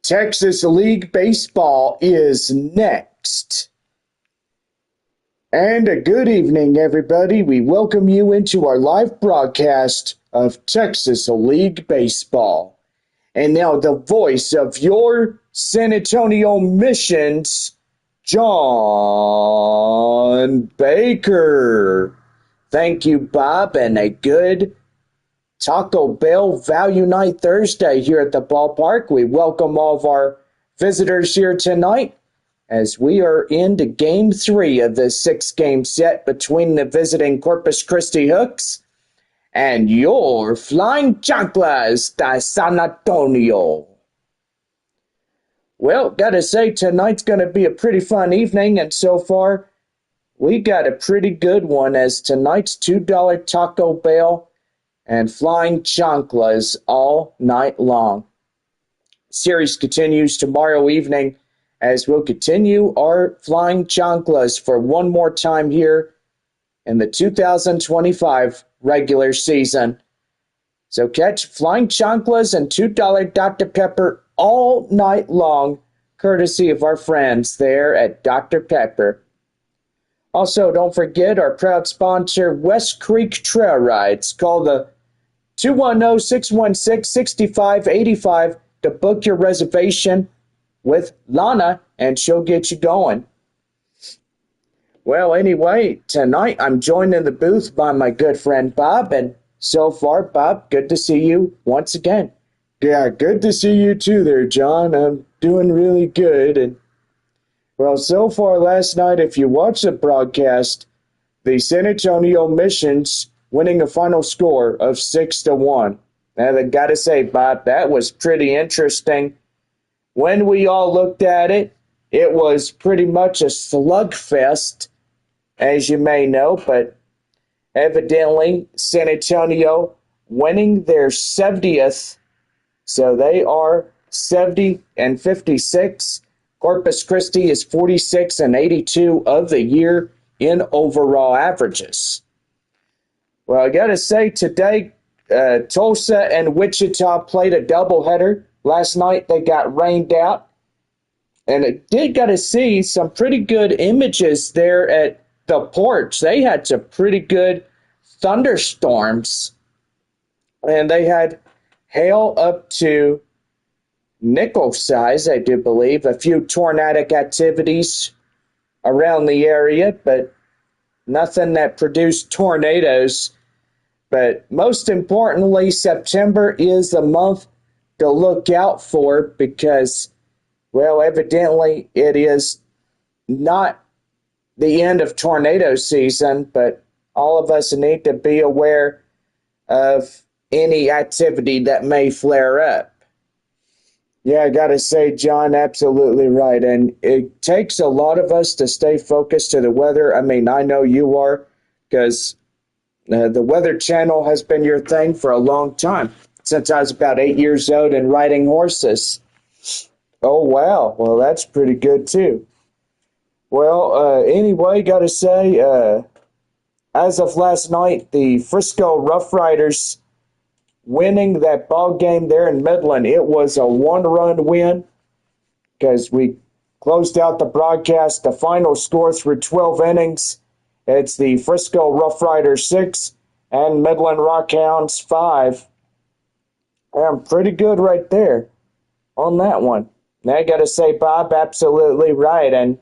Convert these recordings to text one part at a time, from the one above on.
Texas League Baseball is next. And a good evening, everybody. We welcome you into our live broadcast of Texas League Baseball. And now the voice of your San Antonio Missions, John Baker. Thank you, Bob, and a good Taco Bell Value Night Thursday here at the ballpark. We welcome all of our visitors here tonight as we are into Game 3 of the 6-game set between the visiting Corpus Christi Hooks and your Flying Chanclas de San Antonio. Well, gotta say, tonight's gonna be a pretty fun evening, and so far, we got a pretty good one as tonight's $2 Taco Bell and Flying Chanclas all night long. Series continues tomorrow evening as we'll continue our Flying Chanclas for one more time here in the 2025 regular season. So catch Flying Chanclas and $2 Dr. Pepper all night long, courtesy of our friends there at Dr. Pepper. Also, don't forget our proud sponsor, West Creek Trail Rides. Call the 210-616-6585 to book your reservation with Lana, and she'll get you going. Well, anyway, tonight I'm joined in the booth by my good friend Bob, and so far, Bob, good to see you once again. Yeah, good to see you too there, John. I'm doing really good, and well, so far last night, if you watched the broadcast, the San Antonio Missions winning a final score of 6-1. And I gotta say, Bob, that was pretty interesting. When we all looked at it, it was pretty much a slugfest, as you may know, but evidently San Antonio winning their 70th, so they are 70-56. Corpus Christi is 46-82 of the year in overall averages. Well, I got to say, today, Tulsa and Wichita played a doubleheader. Last night, they got rained out. And I did got to see some pretty good images there at the porch. They had some pretty good thunderstorms. And they had hail up to nickel size, I do believe. A few tornadic activities around the area, but nothing that produced tornadoes. But most importantly, September is the month to look out for because, well, evidently it is not the end of tornado season, but all of us need to be aware of any activity that may flare up. Yeah, I gotta say, John, absolutely right. And it takes a lot of us to stay focused to the weather. I mean, I know you are, because the Weather Channel has been your thing for a long time, since I was about 8 years old and riding horses. Oh, wow. Well, that's pretty good, too. Well, anyway, gotta say, as of last night, the Frisco Rough Riders winning that ball game there in Midland. It was a one-run win because we closed out the broadcast. The final score through 12 innings, it's the Frisco Rough Riders 6 and Midland Rockhounds 5. I'm pretty good right there on that one. Now I got to say, Bob, absolutely right. And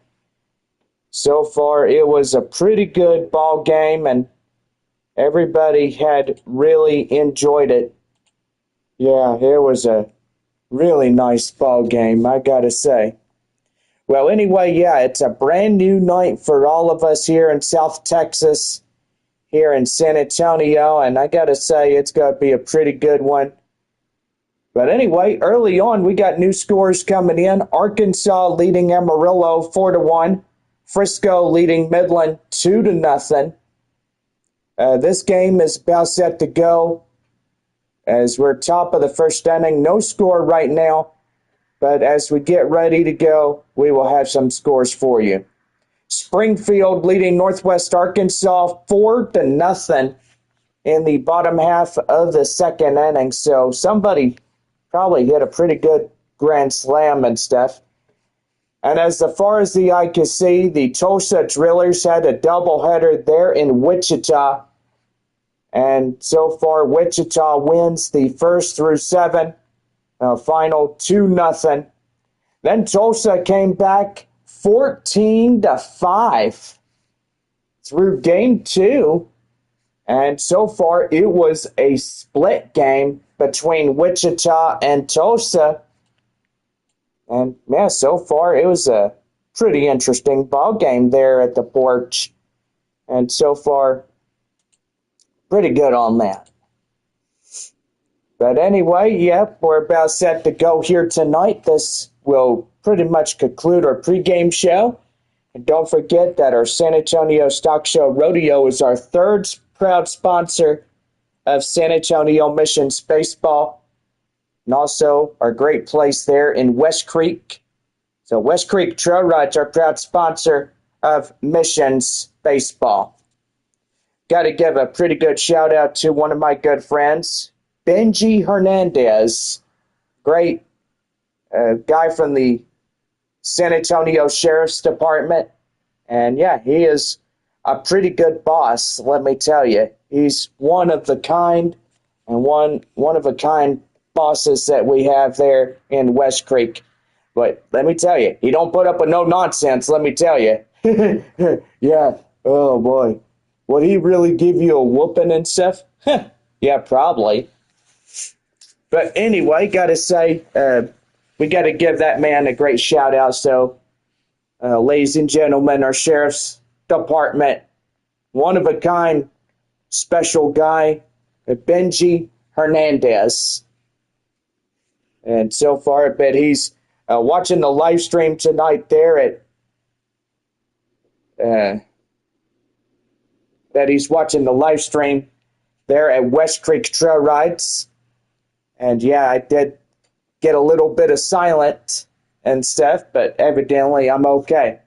so far, it was a pretty good ball game, and everybody had really enjoyed it. Yeah, it was a really nice ball game, I gotta say. Well, anyway, yeah, it's a brand new night for all of us here in South Texas, here in San Antonio, and I gotta say, it's gonna be a pretty good one. But anyway, early on, we got new scores coming in. Arkansas leading Amarillo 4-1. Frisco leading Midland 2-0. This game is about set to go as we're top of the first inning. No score right now, but as we get ready to go, we will have some scores for you. Springfield leading Northwest Arkansas 4-0 in the bottom half of the second inning. So somebody probably hit a pretty good Grand Slam and stuff. And as far as the eye can see, the Tulsa Drillers had a doubleheader there in Wichita. And so far, Wichita wins the first through 7, final 2-0. Then Tulsa came back 14-5 through game 2. And so far, it was a split game between Wichita and Tulsa. And yeah, so far, it was a pretty interesting ball game there at the porch. And so far, pretty good on that. But anyway, yep, we're about set to go here tonight. This will pretty much conclude our pregame show. And don't forget that our San Antonio Stock Show Rodeo is our third proud sponsor of San Antonio Missions Baseball. And also our great place there in West Creek. So West Creek Trail Rides are proud sponsor of Missions Baseball. Got to give a pretty good shout out to one of my good friends, Benji Hernandez. Great guy from the San Antonio Sheriff's Department. And yeah, he is a pretty good boss, let me tell you. He's one of the kind and one of a kind bosses that we have there in West Creek. But let me tell you, he don't put up with no nonsense, let me tell you. Yeah, oh boy. Would he really give you a whooping and stuff? Yeah, probably. But anyway, gotta say, we gotta give that man a great shout out. So, ladies and gentlemen, our Sheriff's Department, one of a kind, special guy, Benji Hernandez. And so far, I bet he's watching the live stream tonight there at that he's watching the live stream there at West Creek Trail Rides. And yeah, I did get a little bit of silent and stuff, but evidently I'm okay.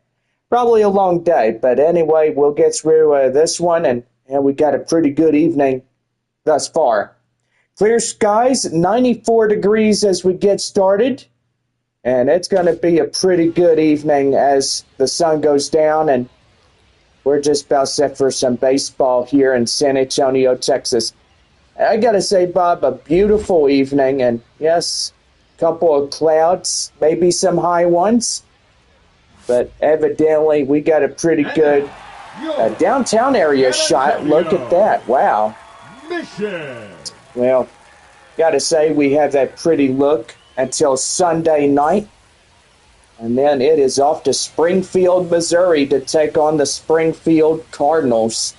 Probably a long day, but anyway, we'll get through this one, and we got a pretty good evening thus far. Clear skies, 94 degrees as we get started, and it's going to be a pretty good evening as the sun goes down, and we're just about set for some baseball here in San Antonio, Texas. I got to say, Bob, a beautiful evening, and yes, a couple of clouds, maybe some high ones, but evidently we got a pretty good downtown area shot. Look at that. Wow. Well, got to say, we have that pretty look until Sunday night. And then it is off to Springfield, Missouri to take on the Springfield Cardinals.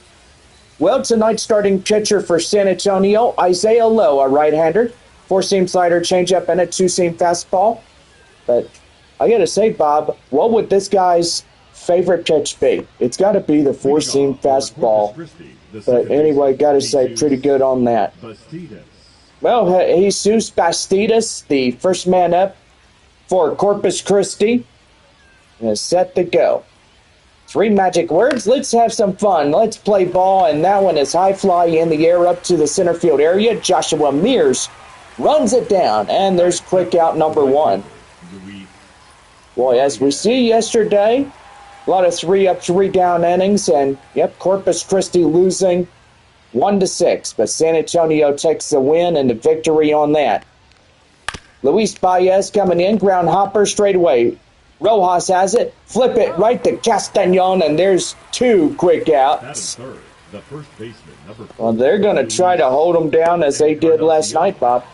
Well, tonight's starting pitcher for San Antonio, Isaiah Lowe, a right-hander. 4-seam slider, changeup, and a 2-seam fastball. But I got to say, Bob, what would this guy's favorite pitch be? It's got to be the 4-seam fastball. But anyway, got to say, pretty good on that. Well, Jesus Bastidas, the first man up for Corpus Christi, is set to go. 3 magic words. Let's have some fun. Let's play ball, and that one is high fly in the air up to the center field area. Joshua Mears runs it down, and there's quick out number 1. Boy, as we see yesterday, a lot of 3-up, 3-down innings, and yep, Corpus Christi losing 1-6, but San Antonio takes the win and the victory on that. Luis Baez coming in, ground hopper straight away. Rojas has it, flip it right to Castañon, and there's 2 quick outs. Well, they're going to try to hold them down as they did last night, Bob.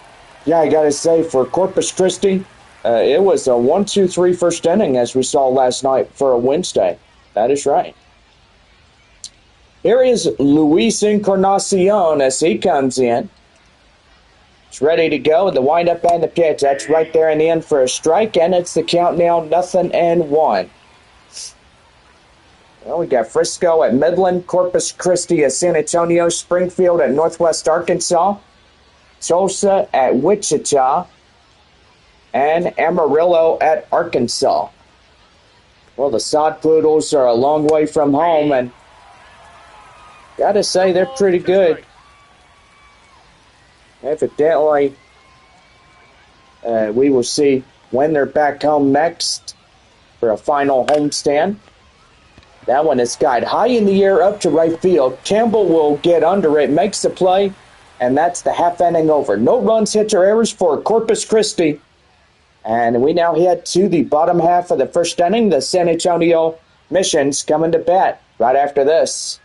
Yeah, I got to say, for Corpus Christi, it was a 1-2-3 first inning as we saw last night for a Wednesday. That is right. Here is Luis Encarnacion as he comes in. It's ready to go. The windup and the pitch. That's right there in the end for a strike, and it's the count now 0-1. Well, we got Frisco at Midland, Corpus Christi at San Antonio, Springfield at Northwest Arkansas, Tulsa at Wichita, and Amarillo at Arkansas. Well, the Sod Poodles are a long way from home, and gotta say they're pretty good. Evidently, we will see when they're back home next for a final homestand. That one is skied high in the air up to right field. Campbell will get under it, makes the play, and that's the half inning over. No runs, hits, or errors for Corpus Christi. And we now head to the bottom half of the first inning. The San Antonio Missions coming to bat right after this.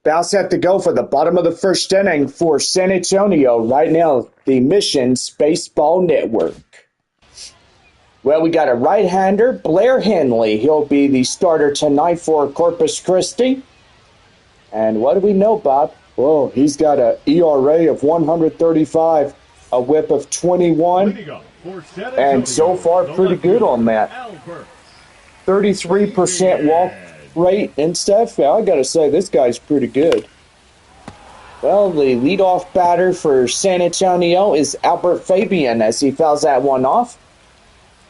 About set to go for the bottom of the first inning for San Antonio. Right now, the Missions Baseball Network. Well, we got a right-hander, Blair Henley. He'll be the starter tonight for Corpus Christi. And what do we know, Bob? Well, he's got an ERA of 135, a whip of 21, and so far pretty good on that. 33% walk rate and stuff. Yeah, I gotta say, this guy's pretty good. Well, the leadoff batter for San Antonio is Albert Fabian as he fouls that one off.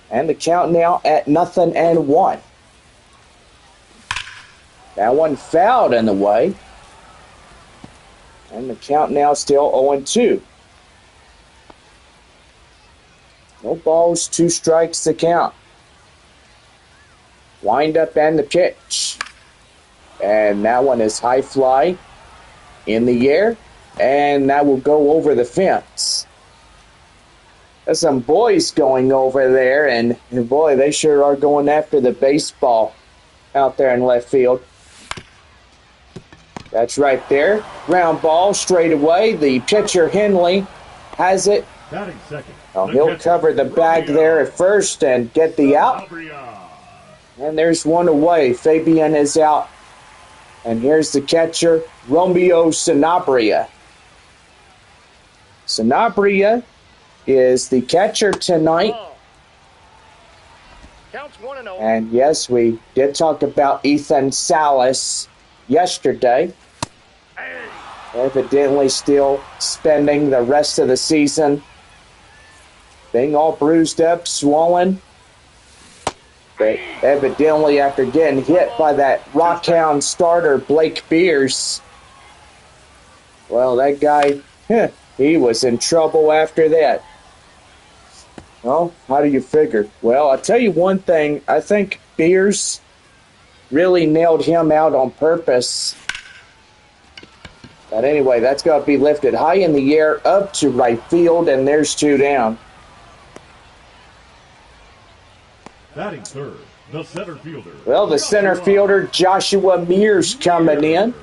And the count now at 0-1. That one fouled in the way. And the count now still 0-2. No balls, 2 strikes to count. Wind up and the pitch. And that one is high fly in the air. And that will go over the fence. There's some boys going over there. And boy, they sure are going after the baseball out there in left field. That's right there. Ground ball straight away. The pitcher, Henley, has it. Oh, he'll cover the bag there at first and get the out. And there's one away. Fabian is out. And here's the catcher, Romeo Sanabria. Sanabria is the catcher tonight. And yes, we did talk about Ethan Salas yesterday. Evidently still spending the rest of the season being all bruised up, swollen. But evidently after getting hit by that Rockhound starter, Blake Beers, well, that guy, he was in trouble after that. Well, how do you figure? Well, I'll tell you one thing. I think Beers really nailed him out on purpose. But anyway, that's going to be lifted high in the air up to right field, and there's 2 down. Batting third, the center fielder. Well, the center fielder, Joshua Mears, coming in.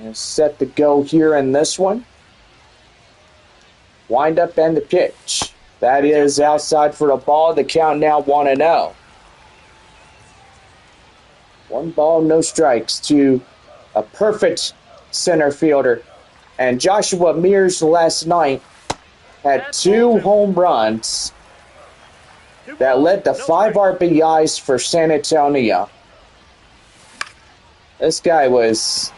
And set to go here in this one. Wind up and the pitch. That is outside for the ball. The count now 1-0. 1 ball, no strikes to a perfect center fielder. And Joshua Mears last night had 2 home runs that led to 5 RBIs for San Antonio. This guy was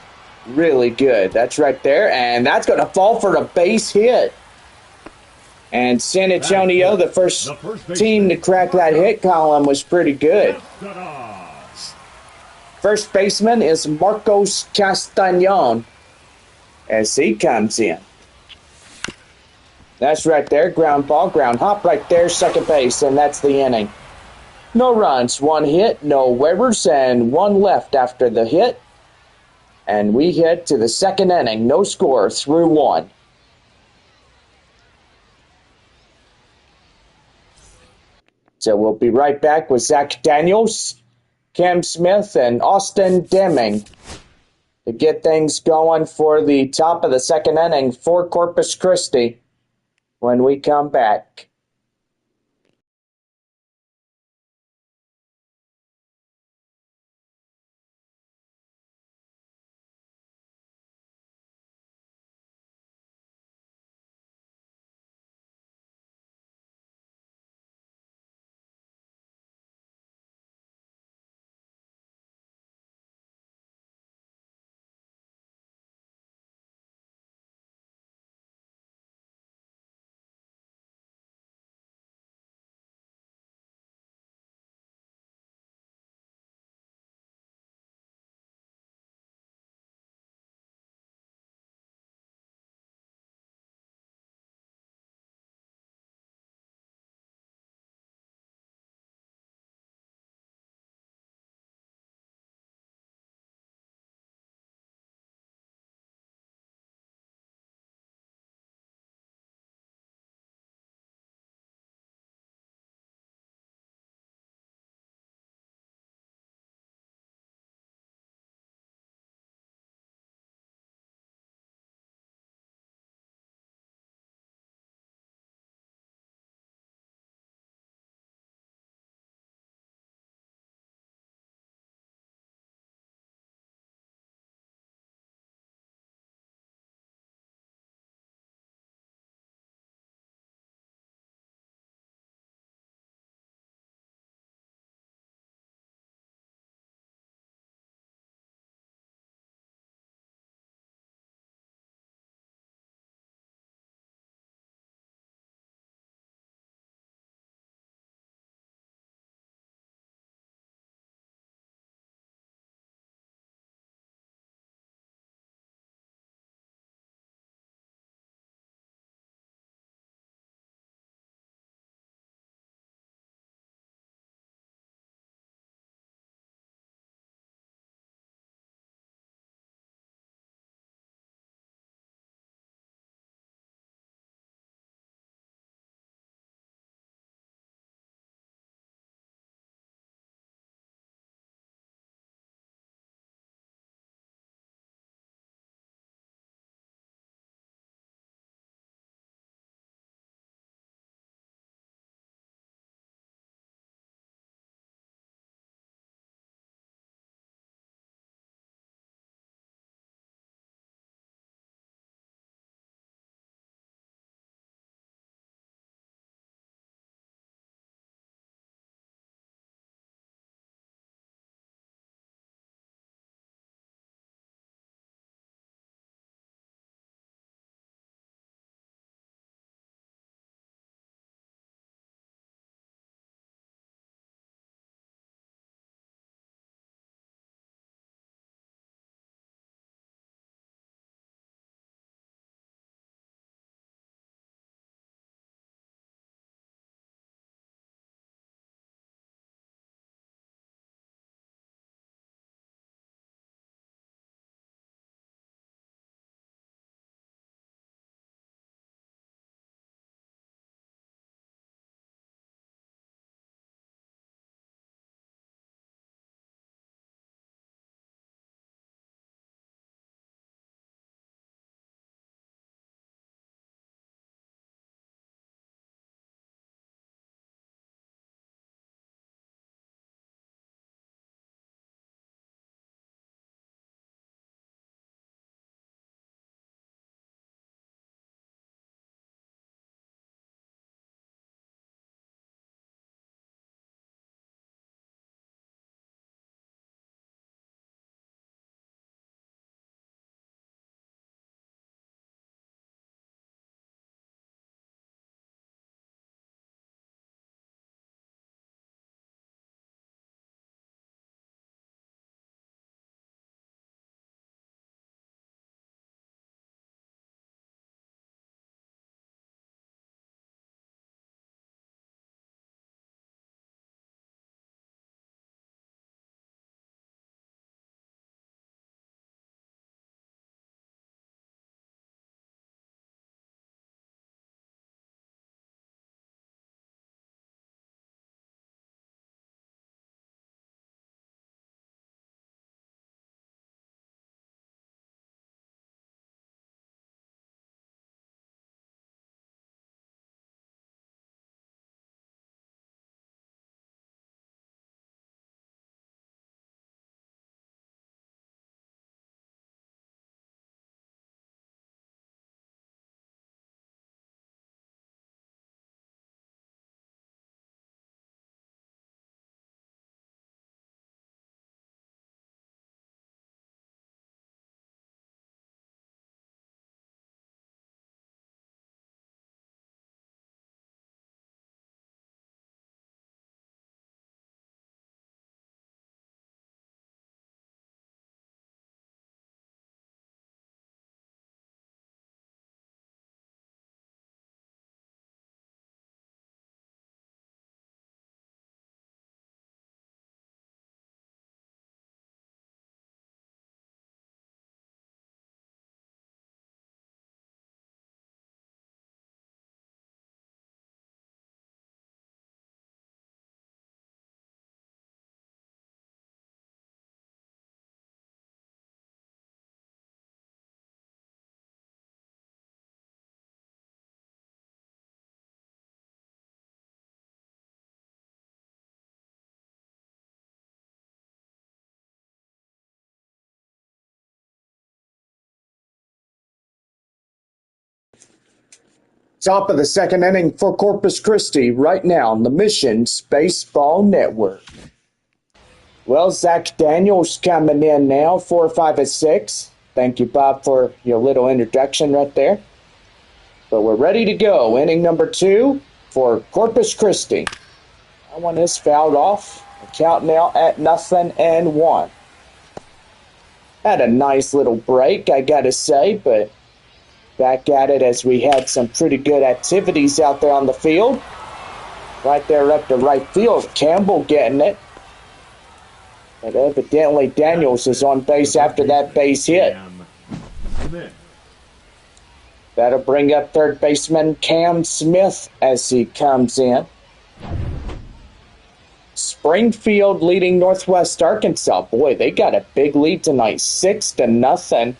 really good. That's right there. And that's going to fall for a base hit. And San Antonio, the first team to crack that hit column, was pretty good. First baseman is Marcos Castañon as he comes in. That's right there. Ground ball, ground hop right there, second base, and that's the inning. No runs, 1 hit, no waivers, and 1 left after the hit. And we head to the second inning. No score through 1. So we'll be right back with Zach Daniels, Cam Smith, and Austin Deming to get things going for the top of the second inning for Corpus Christi when we come back. Top of the second inning for Corpus Christi right now on the Missions Baseball Network. Well, Zach Daniels coming in now, 4, 5, and 6. Thank you, Bob, for your little introduction right there. But we're ready to go. Inning number 2 for Corpus Christi. That one is fouled off. The count now at 0-1. Had a nice little break, I gotta say, but back at it as we had some pretty good activities out there on the field. Right there up to right field. Campbell getting it. But evidently Daniels is on base after that base hit. That'll bring up third baseman Cam Smith as he comes in. Springfield leading Northwest Arkansas. Boy, they got a big lead tonight, 6-0.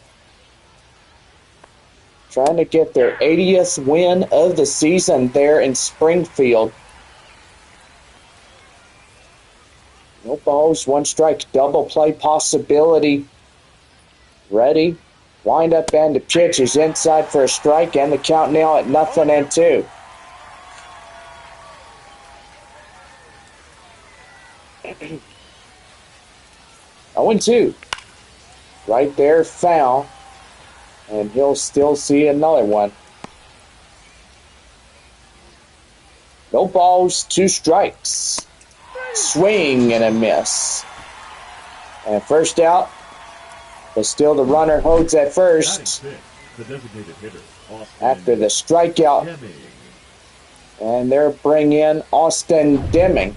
Trying to get their 80th win of the season there in Springfield. No balls, 1 strike, double play possibility. Ready. Wind up and the pitch is inside for a strike, and the count now at 0-2. Oh, 2. Right there, foul. And he'll still see another one. No balls, 2 strikes. Swing and a miss. And first out, but still the runner holds at first after the strikeout. And they're bringing in Austin Deming.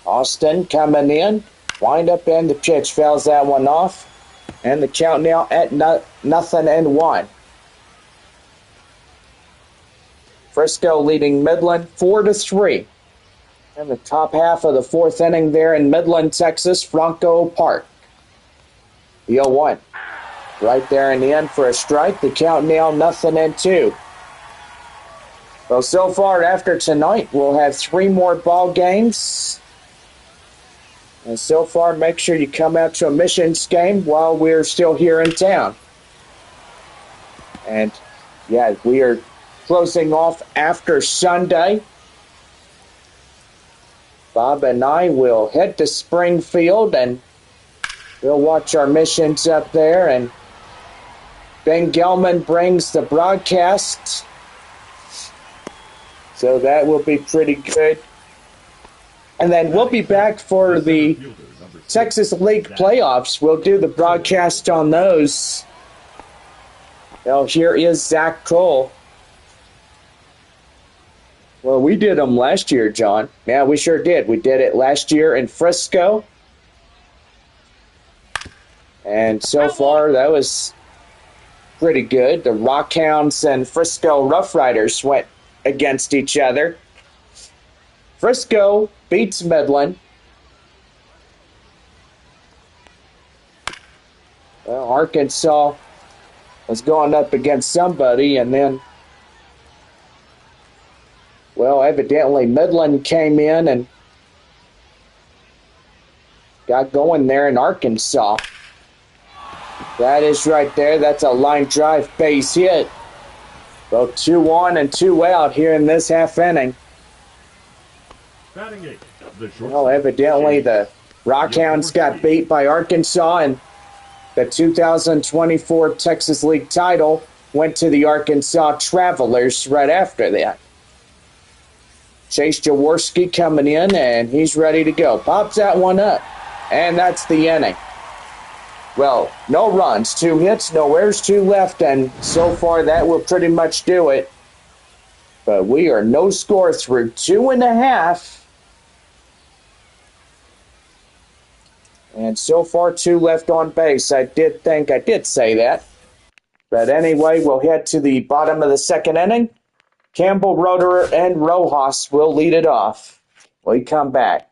Austin coming in. Wind up and the pitch fouls that one off. And the count now at 0-1. Frisco leading Midland 4-3. And the top half of the 4th inning there in Midland, Texas, Franco Park. The 0-1. Right there in the end for a strike. The count now 0-2. Well, so far after tonight, we'll have 3 more ball games. And so far, make sure you come out to a Missions game while we're still here in town. And, yeah, we are closing off after Sunday. Bob and I will head to Springfield, and we'll watch our Missions up there. And Ben Gelman brings the broadcast. So that will be pretty good. And then we'll be back for the Texas League playoffs. We'll do the broadcast on those. Well, here is Zach Cole. Well, we did them last year, John. Yeah, we sure did. We did it last year in Frisco. And so far, that was pretty good. The Rockhounds and Frisco Rough Riders went against each other. Frisco beats Midland. Well, Arkansas was going up against somebody, and then, well, evidently Midland came in and got going there in Arkansas. That is right there. That's a line drive base hit. Both 2 on and 2 out here in this half inning. Well, evidently the Rockhounds got beat by Arkansas, and the 2024 Texas League title went to the Arkansas Travelers right after that. Chase Jaworski coming in, and he's ready to go. Pops that one up, and that's the inning. Well, no runs, 2 hits, no errors, 2 left, and so far that will pretty much do it. But we are no score through 2.5. And so far, 2 left on base. I did think I did say that. But anyway, we'll head to the bottom of the 2nd inning. Campbell, Roederer, and Rojas will lead it off. We come back.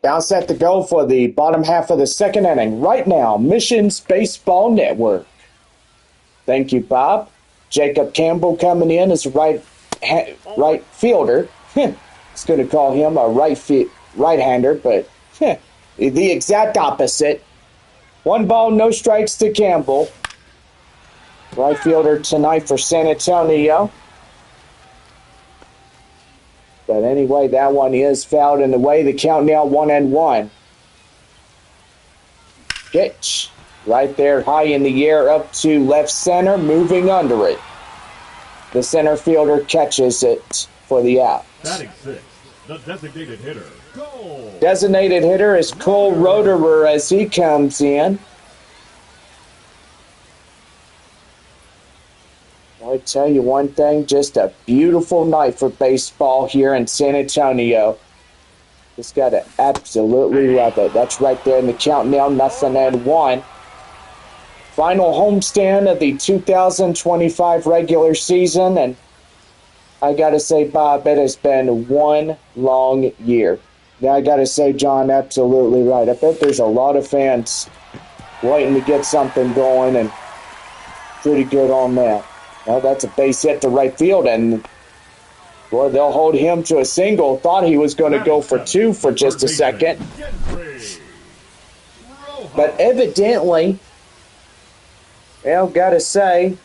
Bounce set to go for the bottom half of the second inning. Right now, Missions Baseball Network. Thank you, Bob. Jacob Campbell coming in as right fielder. It's going to call him a right-hander, but the exact opposite. 1 ball, no strikes to Campbell. Right fielder tonight for San Antonio. But anyway, that one is fouled in the way. The count now 1-1. Pitch. Right there, high in the air, up to left center, moving under it. The center fielder catches it for the out. Batting sixth, the designated hitter, Cole. Designated hitter is Cole Roederer as he comes in. I tell you one thing, just a beautiful night for baseball here in San Antonio. Just got to absolutely love it. That's right there in the count now, 0-1. Final homestand of the 2025 regular season, and I got to say, Bob, it has been one long year. Yeah, I got to say, John, absolutely right. I bet there's a lot of fans waiting to get something going, and pretty good on that. Well, that's a base hit to right field, and boy, they'll hold him to a single. Thought he was going to go for 2 for just a second. But evidently, well, got to say,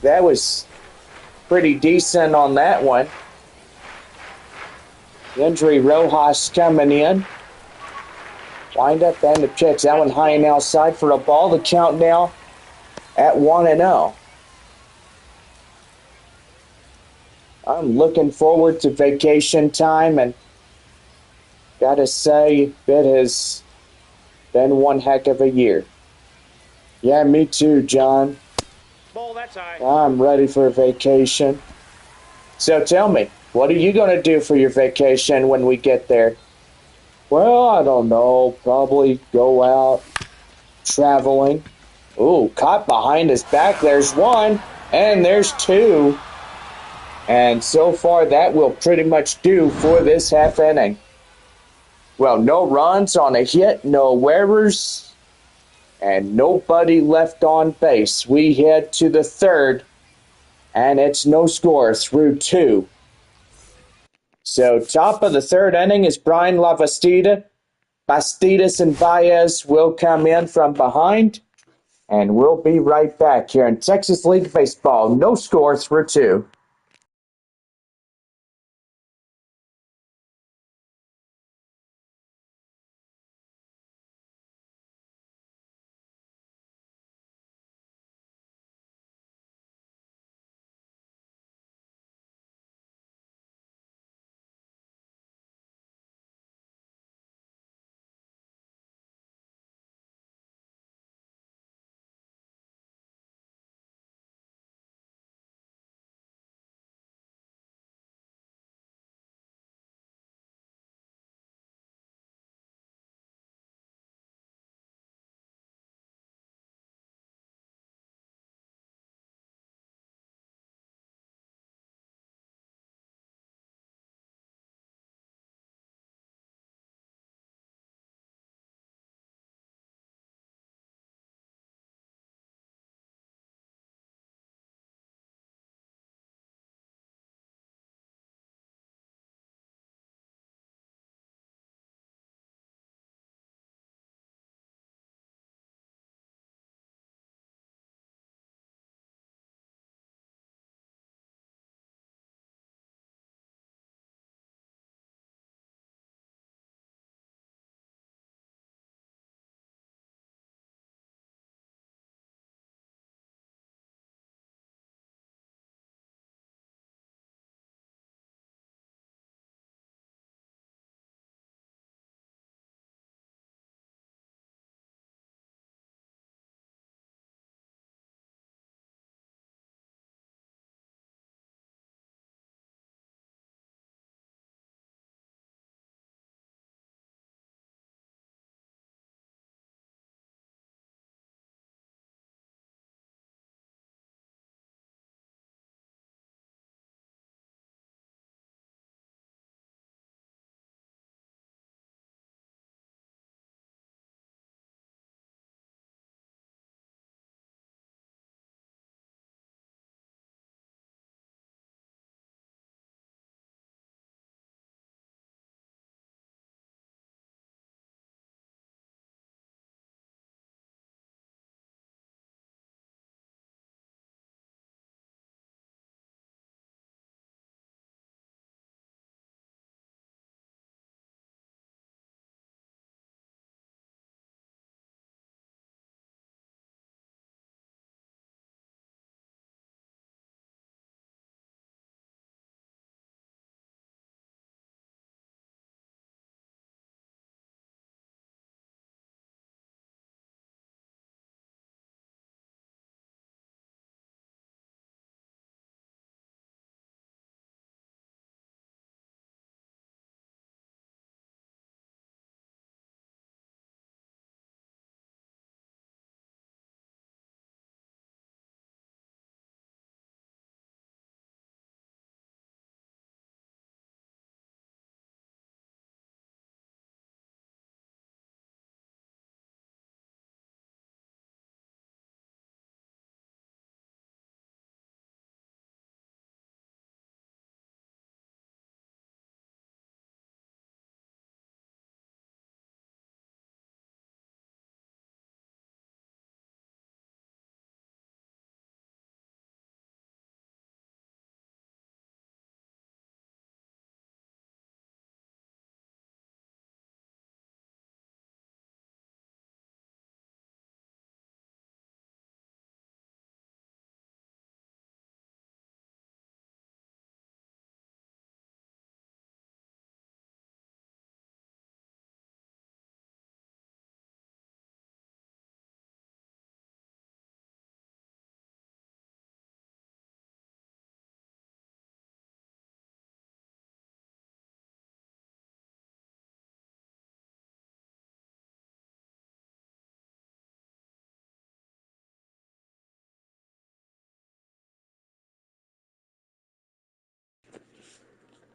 that was pretty decent on that one. Injury Rojas coming in. Wind up and the pitch. That one high and outside for a ball. The count now at 1-0. I'm looking forward to vacation time, and gotta say, it has been one heck of a year. Yeah, me too, John. Ball, that's high. I'm ready for a vacation. So tell me, what are you going to do for your vacation when we get there? Well, I don't know. Probably go out traveling. Ooh, caught behind his back. There's 1, and there's 2. And so far, that will pretty much do for this half inning. Well, no runs on a hit, no errors, and nobody left on base. We head to the third, and it's no score through 2. So top of the third inning is Brian Lavastida. Bastidas and Baez will come in from behind, and we'll be right back here in Texas League Baseball. No score through 2.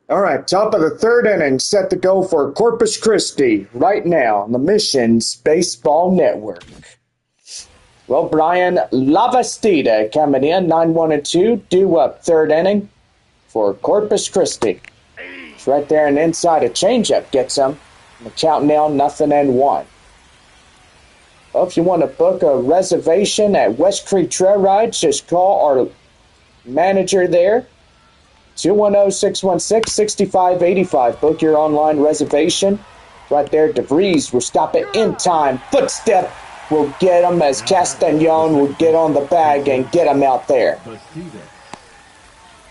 All right, top of the third inning, set to go for Corpus Christi right now on the Missions Baseball Network. Well, Brian Lavastida coming in, 9-1-2, due up third inning for Corpus Christi. It's right there and inside a changeup gets him. The count now 0-1. Well, if you want to book a reservation at West Creek Trail Rides, just call our manager there, 210-616-6585. Book your online reservation. Right there, DeVries will stop it in time. Footstep will get him as Castagnon will get on the bag and get him out there.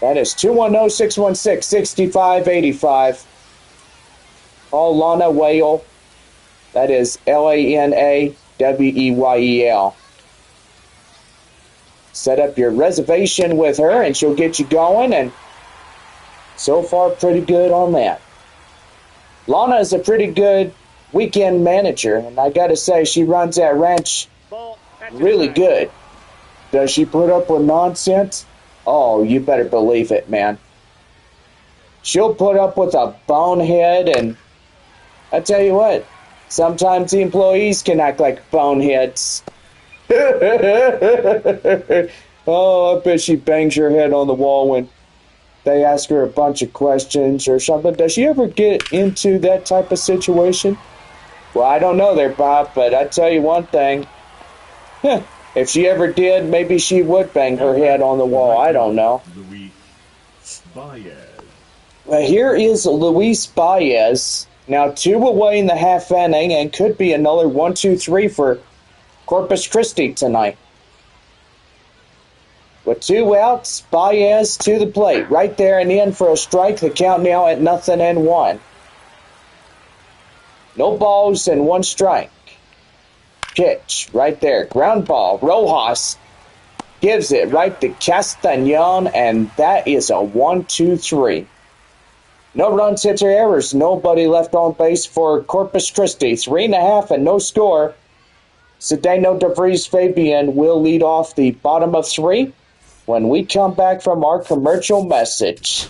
That is 210-616-6585. Call Lana Whale. That is LANAWEYEL. Set up your reservation with her and she'll get you going, and so far pretty good on that. Lana is a pretty good weekend manager, and I gotta say she runs that ranch really good. Does she put up with nonsense? Oh, you better believe it, man. She'll put up with a bonehead, and I tell you what, sometimes the employees can act like boneheads. Oh, I bet she bangs her head on the wall when they ask her a bunch of questions or something. Does she ever get into that type of situation? Well, I don't know there, Bob, but I tell you one thing. If she ever did, maybe she would bang her head on the wall. I don't know. Well, here is Luis Baez. Now 2 away in the half inning, and could be another 1-2-3 for Corpus Christi tonight. With 2 outs, Baez to the plate. Right there and in for a strike. The count now at 0-1. No balls and 1 strike. Pitch right there. Ground ball. Rojas gives it right to Castagnon, and that is a 1-2-3. No runs, hits, or errors. Nobody left on base for Corpus Christi. 3.5 and no score. Cedeno DeVries Fabian will lead off the bottom of 3 when we come back from our commercial message.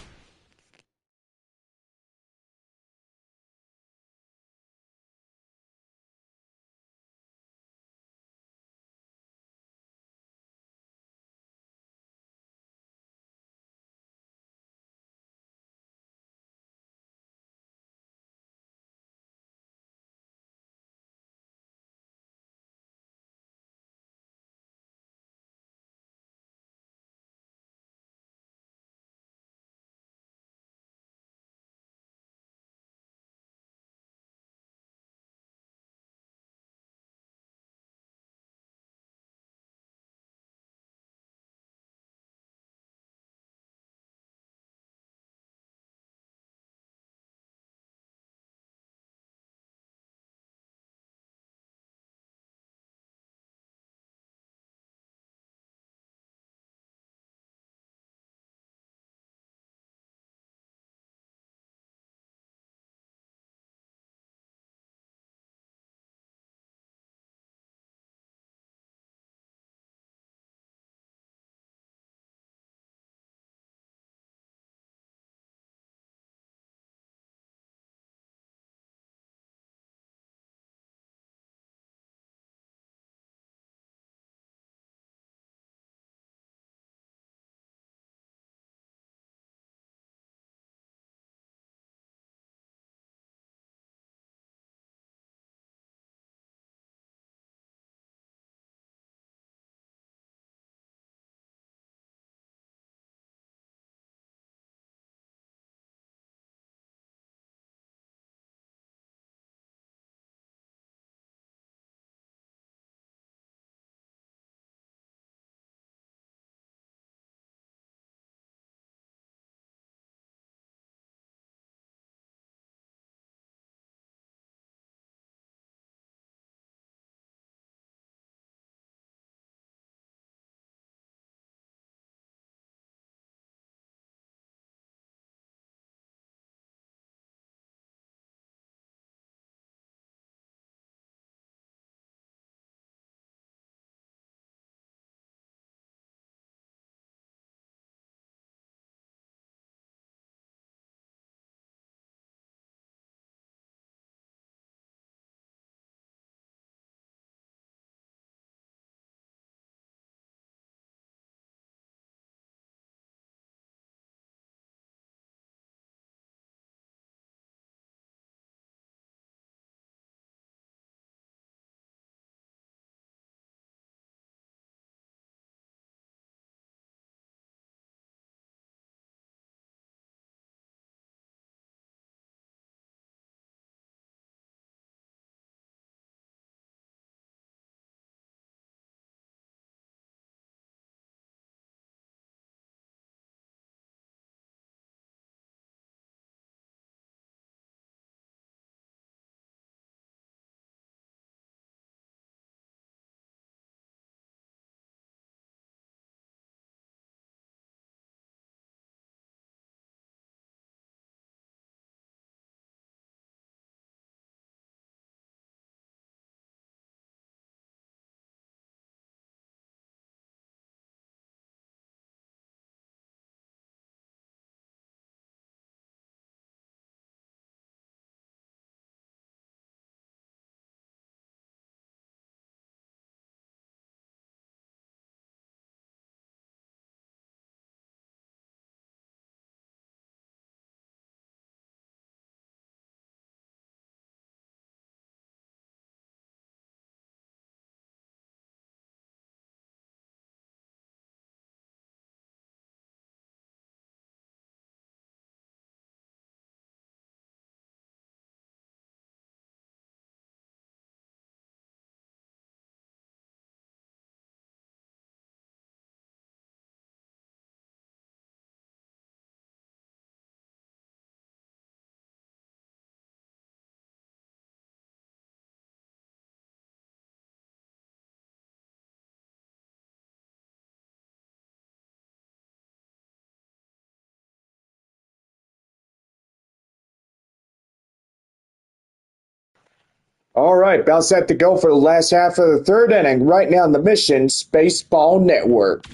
All right, about set to go for the last half of the third inning. Right now in the Missions Baseball Network.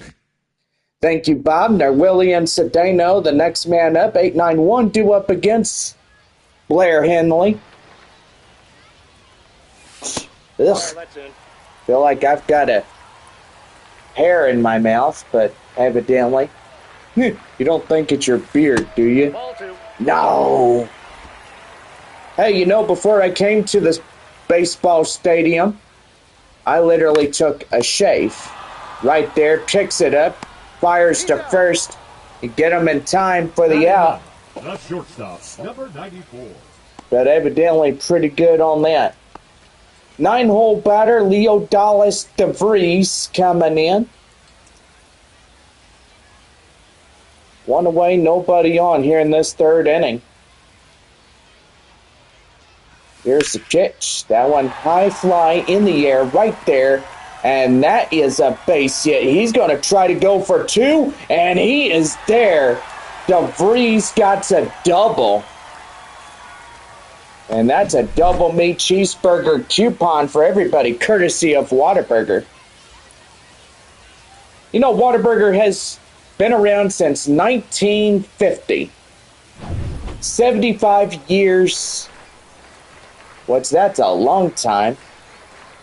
Thank you, Bob. Now Willie and Cedeno, the next man up, 891, due up against Blair Henley. Ugh. Feel like I've got a hair in my mouth, but evidently. You don't think it's your beard, do you? No. Hey, you know, before I came to this baseball stadium, I literally took a shave. Right there, picks it up, fires to first, and get him in time for the out. The shortstop, number 94. But evidently pretty good on that. 9-hole batter, Leo Dallas DeVries coming in. One away, nobody on here in this third inning. Here's the pitch. That one high fly in the air right there. And that is a base hit. He's going to try to go for two. And he is there. DeVries got a double. And that's a double meat cheeseburger coupon for everybody, courtesy of Whataburger. You know, Whataburger has been around since 1950. 75 years. That's a long time.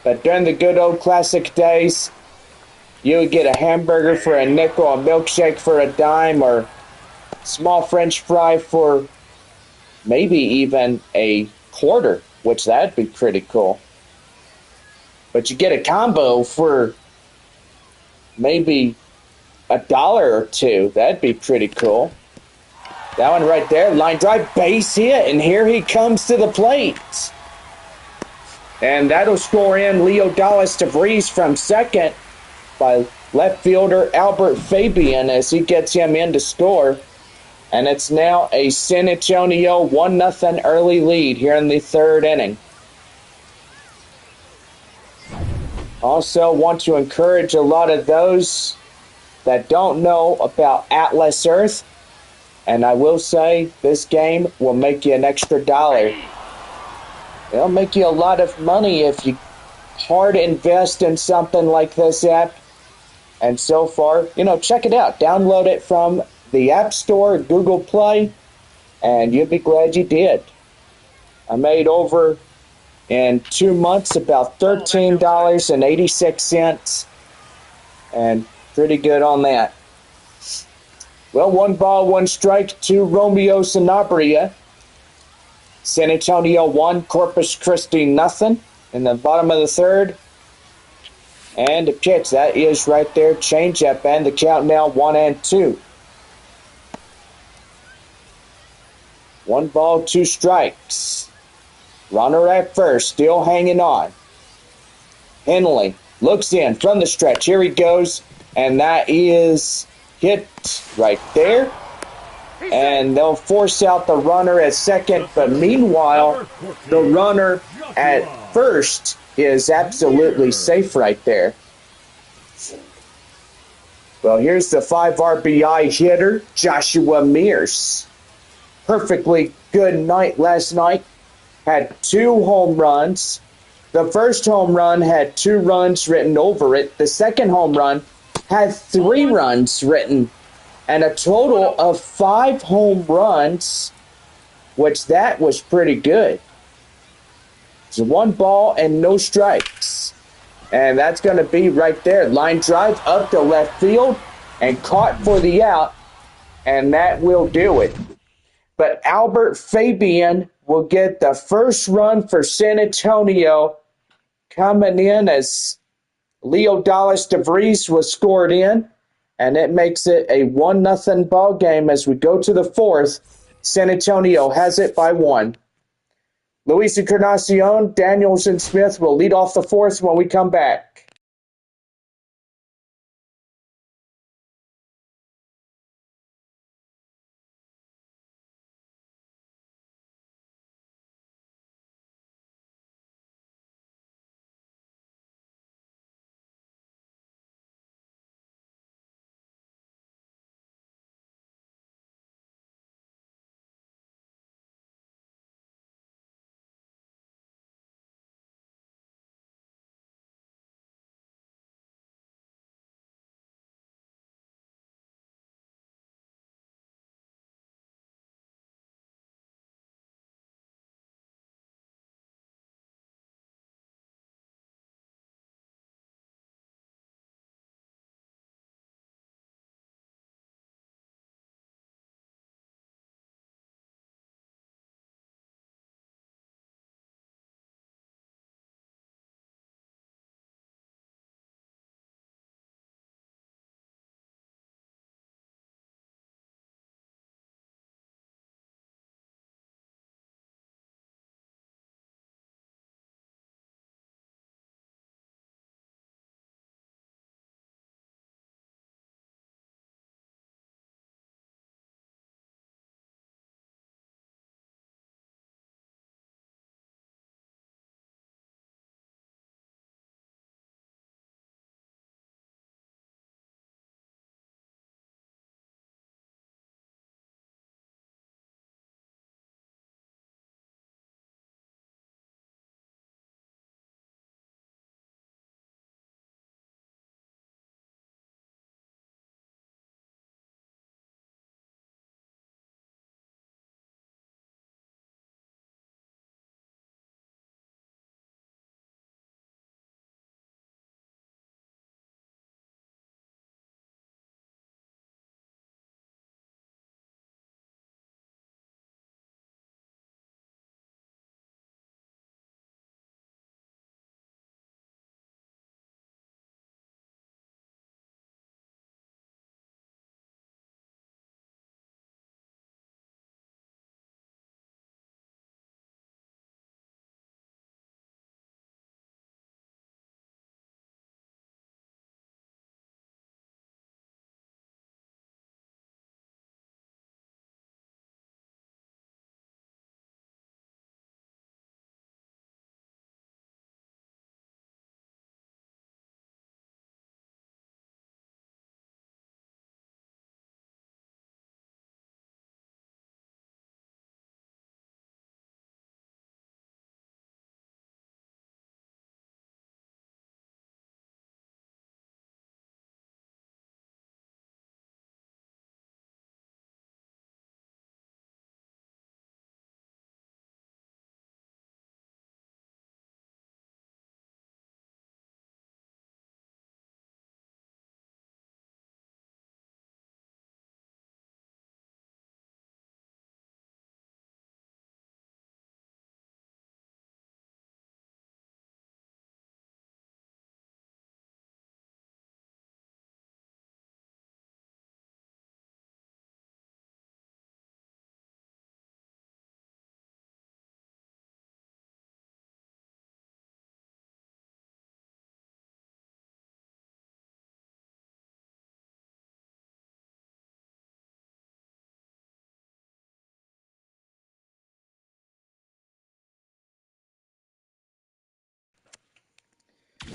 But during the good old classic days, you would get a hamburger for a nickel, a milkshake for a dime, or small French fry for maybe even a quarter, which that'd be pretty cool. But you get a combo for maybe $1 or $2. That'd be pretty cool. That one right there, line drive, base hit, and here he comes to the plate. And that'll score in Leo Dallas DeVries from second by left fielder Albert Fabian as he gets him in to score. And it's now a San Antonio 1-0 early lead here in the third inning. Also want to encourage a lot of those that don't know about Atlas Earth. And I will say this game will make you an extra $1. It'll make you a lot of money if you hard invest in something like this app. And so far, check it out. Download it from the App Store, Google Play, and you'll be glad you did. I made over in 2 months about $13.86, and pretty good on that. Well, 1 ball, 1 strike to Romeo Sanabria. San Antonio 1, Corpus Christi nothing in the bottom of the third. And the pitch, that is right there, changeup, and the count now 1-2. 1 ball, 2 strikes. Runner at first, still hanging on. Henley looks in from the stretch. Here he goes, and that is hit right there. And they'll force out the runner at second, but meanwhile, the runner at first is absolutely safe right there. Well, here's the 5 RBI hitter, Joshua Mears. Perfectly good night last night. Had 2 home runs. The first home run had 2 runs written over it. The second home run had 3 runs written, and a total of 5 home runs, which that was pretty good. It's 1 ball and no strikes. And that's going to be right there. Line drive up to left field and caught for the out, and that will do it. But Albert Fabian will get the first run for San Antonio, coming in as Leo Dallas DeVries was scored in. And it makes it a 1-0 ball game as we go to the fourth. San Antonio has it by 1. Luis Encarnacion, Daniels, and Smith will lead off the fourth when we come back.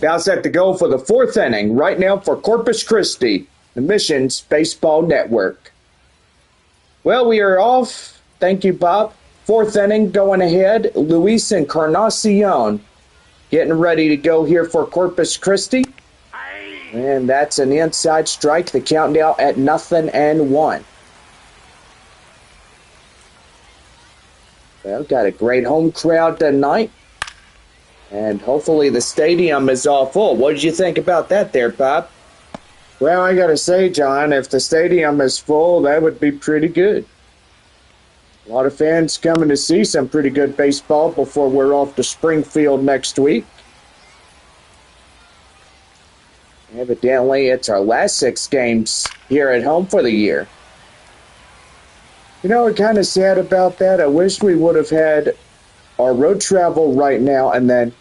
Now set to go for the fourth inning right now for Corpus Christi, the Missions Baseball Network. Well, we are off. Thank you, Bob. Fourth inning going ahead. Luis Encarnacion getting ready to go here for Corpus Christi. And that's an inside strike. The count now at 0-1. Well, got a great home crowd tonight. And hopefully the stadium is all full. What did you think about that there, Bob? Well, I gotta say, John, if the stadium is full, that would be pretty good. A lot of fans coming to see some pretty good baseball before we're off to Springfield next week. Evidently, it's our last 6 games here at home for the year. You know, I'm kind of sad about that. I wish we would have had our road travel right now and then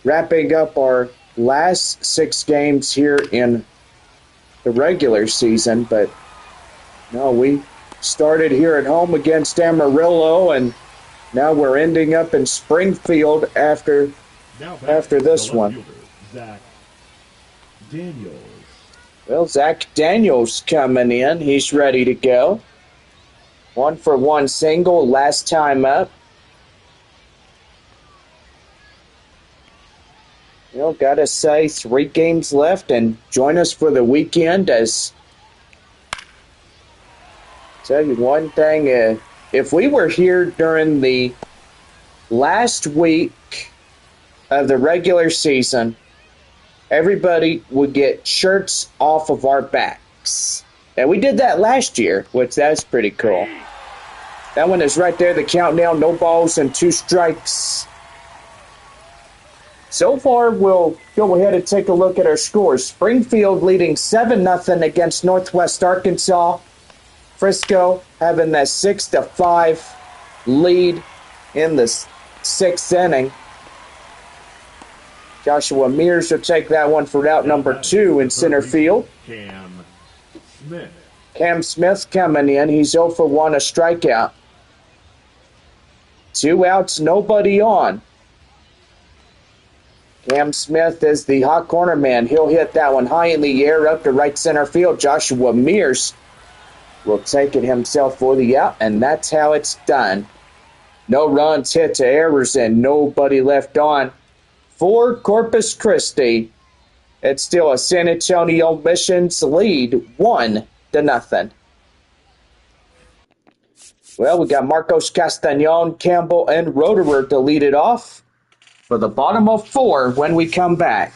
wrapping up our last 6 games here in the regular season. But no, we started here at home against Amarillo, and now we're ending up in Springfield after this one. Zach Daniels. Well, Zach Daniels coming in. He's ready to go. 1-for-1 single last time up. You know, gotta say, 3 games left, and join us for the weekend. As tell you one thing, if we were here during the last week of the regular season, everybody would get shirts off of our backs. And we did that last year, which that's pretty cool. That one is right there, the countdown, no balls and 2 strikes. So far, we'll go ahead and take a look at our scores. Springfield leading 7-0 against Northwest Arkansas. Frisco having that 6-5 lead in the 6th inning. Joshua Mears will take that one for out number 2 in center field. Cam Smith coming in. He's 0-for-1, a strikeout. 2 outs, nobody on. Cam Smith is the hot corner man. He'll hit that one high in the air up to right center field. Joshua Mears will take it himself for the out, and that's how it's done. No runs hit to errors and nobody left on. For Corpus Christi, it's still a San Antonio Missions lead, 1-0. Well, we got Marcos Castañon, Campbell, and Roederer to lead it off for the bottom of 4 when we come back.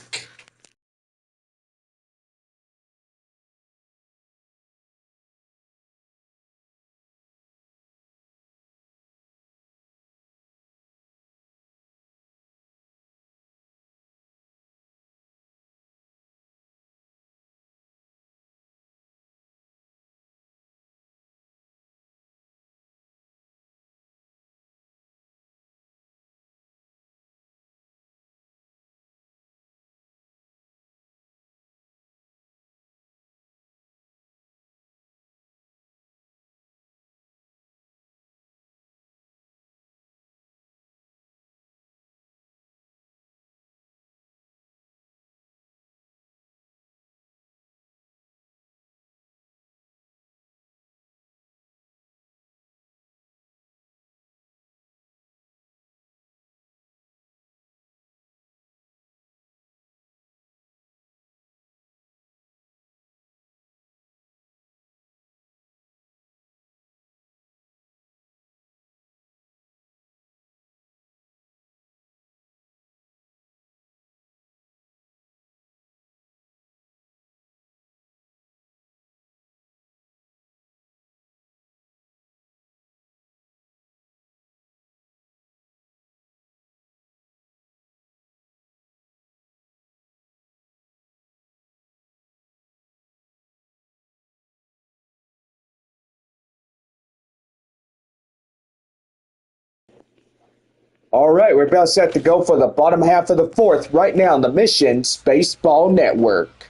All right, we're about set to go for the bottom half of the 4th right now on the Missions Baseball Network.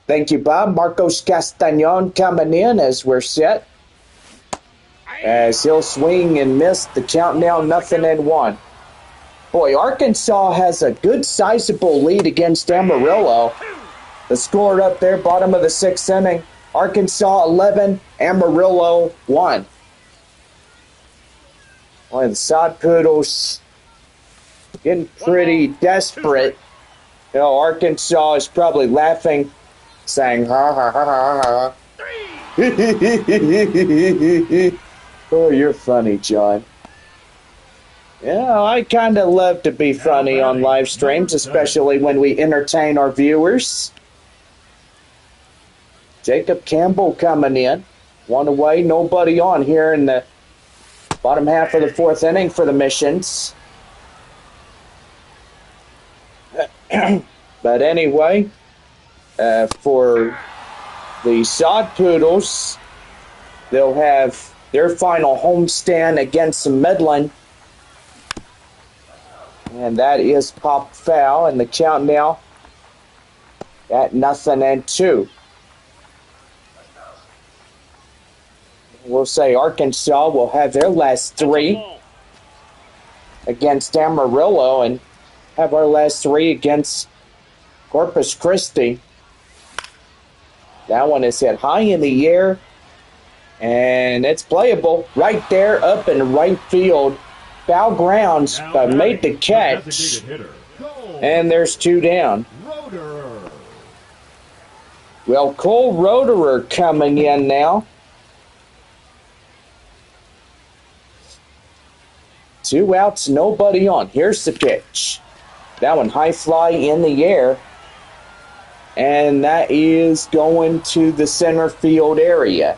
Thank you, Bob. Marcos Castañon coming in as we're set. As he'll swing and miss, the count now 0-1. Boy, Arkansas has a good sizable lead against Amarillo. The score up there, bottom of the 6th inning. Arkansas 11, Amarillo 1. Boy, the Sod Poodles getting pretty desperate. You know, Arkansas is probably laughing, saying, ha ha ha ha ha. Oh, you're funny, John. Yeah, I kind of love to be funny on live streams, especially when we entertain our viewers. Jacob Campbell coming in. One away, nobody on here in the bottom half of the 4th inning for the Missions. But anyway, for the Sod Poodles, they'll have their final homestand against Midland. And that is popped foul, and the count now at 0-2. We'll say Arkansas will have their last 3 against Amarillo and have our last 3 against Corpus Christi. That one is hit high in the air, and it's playable right there up in right field. Foul grounds, but made the catch, and there's 2 down. Well, Cole Roederer coming in now. 2 outs, nobody on. Here's the pitch. That one high fly in the air. And that is going to the center field area.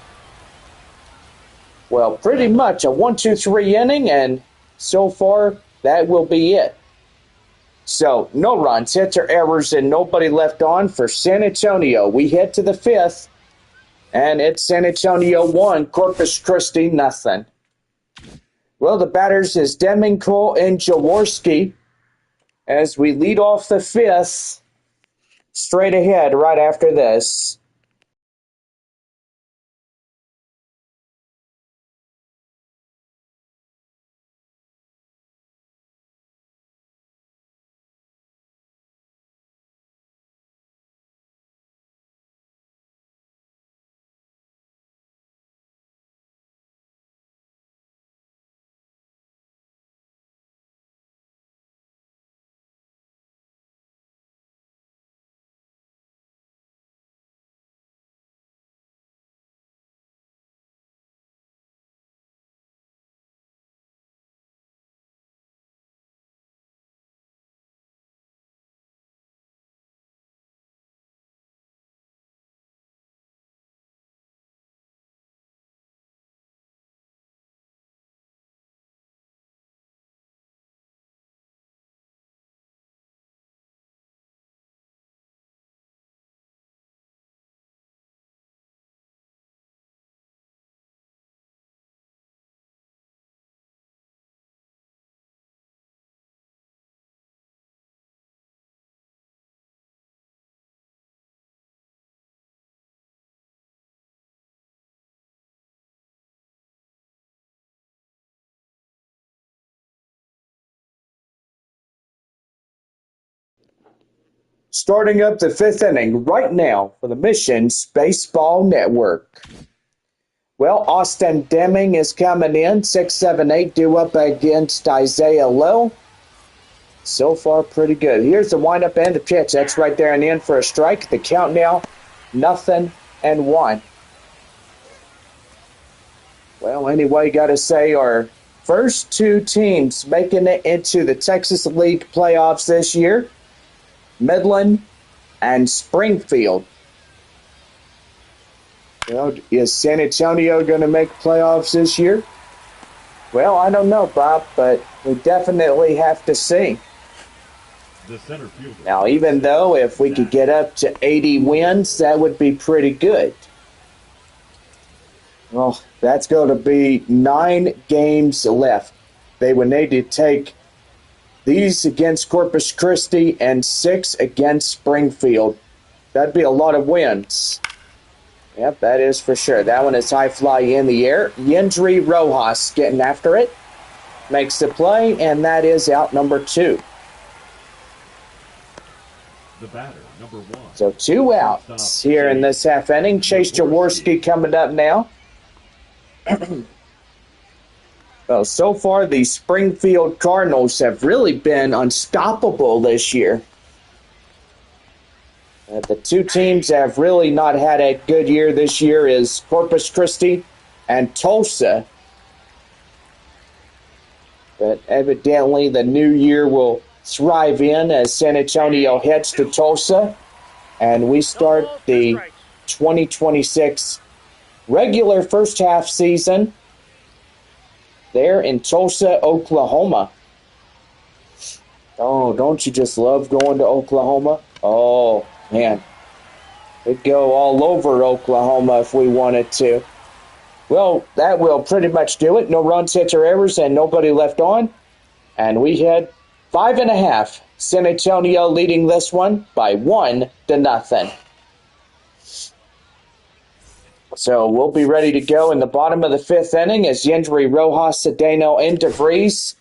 Well, pretty much a 1-2-3 inning, and so far that will be it. So, no runs, hits, or errors, and nobody left on for San Antonio. We head to the 5th, and it's San Antonio 1, Corpus Christi 0. Well, the batters is Deming, Cole, and Jaworski as we lead off the 5th. Straight ahead right after this. Starting up the 5th inning right now for the Missions Baseball Network. Well, Austin Deming is coming in, 6-7-8, due up against Isaiah Lowe. So far, pretty good. Here's the windup and the pitch. That's right there and in for a strike. The count now, 0-1. Well, anyway, got to say our first 2 teams making it into the Texas League playoffs this year, Midland and Springfield. Well, is San Antonio going to make playoffs this year? Well, I don't know, Bob, but we definitely have to see. Now, even though if we could get up to 80 wins, that would be pretty good. Well, that's going to be 9 games left. They would need to take these against Corpus Christi and 6 against Springfield. That'd be a lot of wins. Yep, that is for sure. That one is high fly in the air. Yendry Rojas getting after it. makes the play, and that is out number 2. The batter, number 1. So 2 outs here in this half inning. Chase Jaworski coming up now. Well, so far the Springfield Cardinals have really been unstoppable this year. The 2 teams have really not had a good year this year is Corpus Christi and Tulsa. But evidently the new year will thrive in as San Antonio heads to Tulsa. And we start the 2026 regular first half season there in Tulsa, Oklahoma. Oh, don't you just love going to Oklahoma? Oh, man. We'd go all over Oklahoma if we wanted to. Well, that will pretty much do it. No runs, hits, or errors, and nobody left on. And we had 5.5. San Antonio leading this one by 1-0. So we'll be ready to go in the bottom of the 5th inning as Yendry, Rojas, Cedeno, and DeVries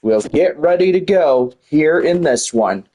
will get ready to go here in this one.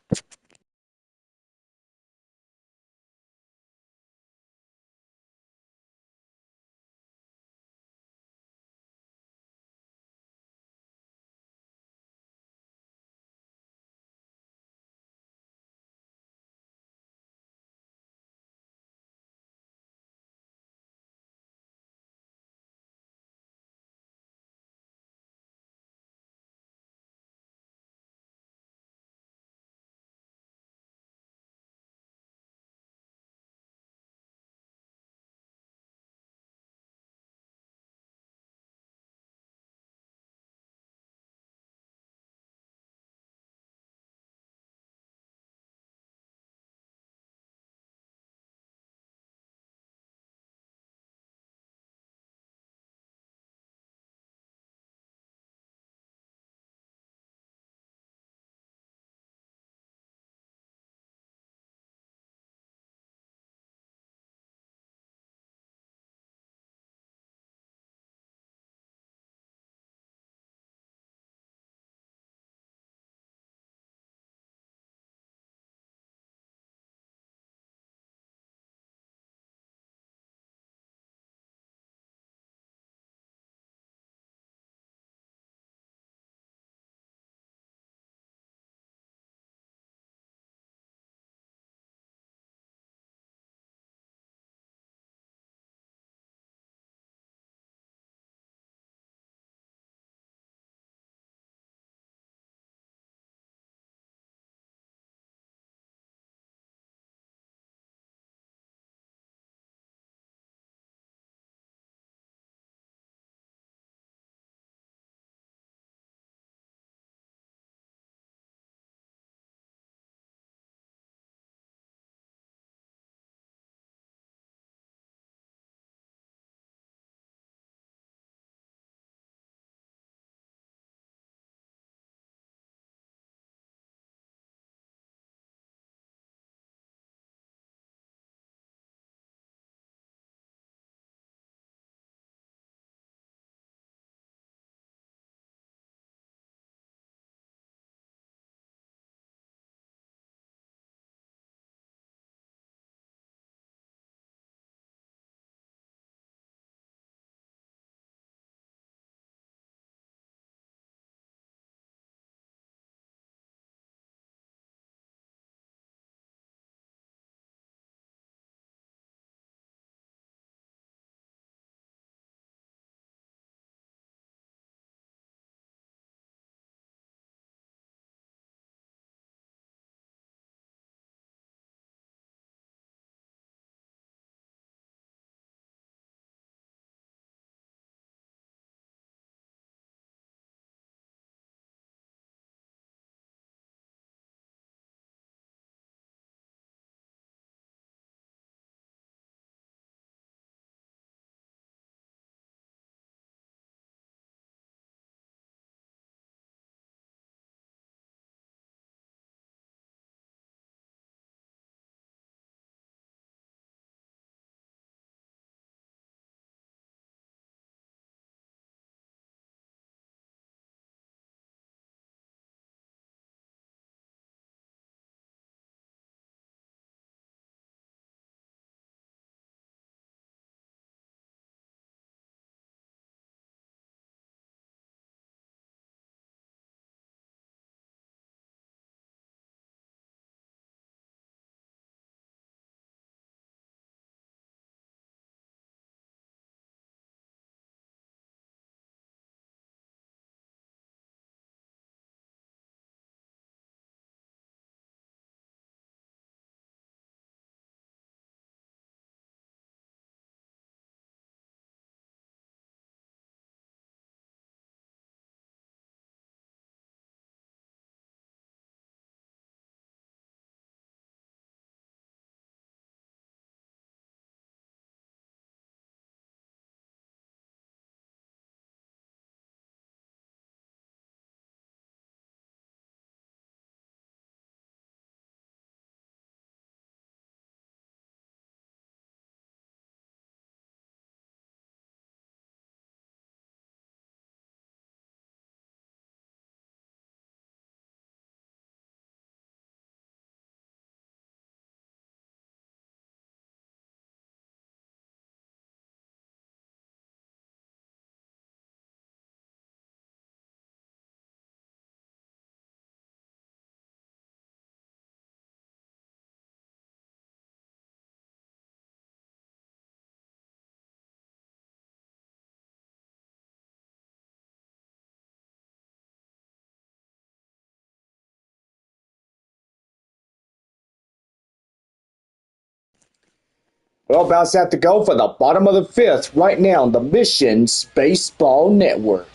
Well, about to have to go for the bottom of the fifth right now on the Missions Baseball Network.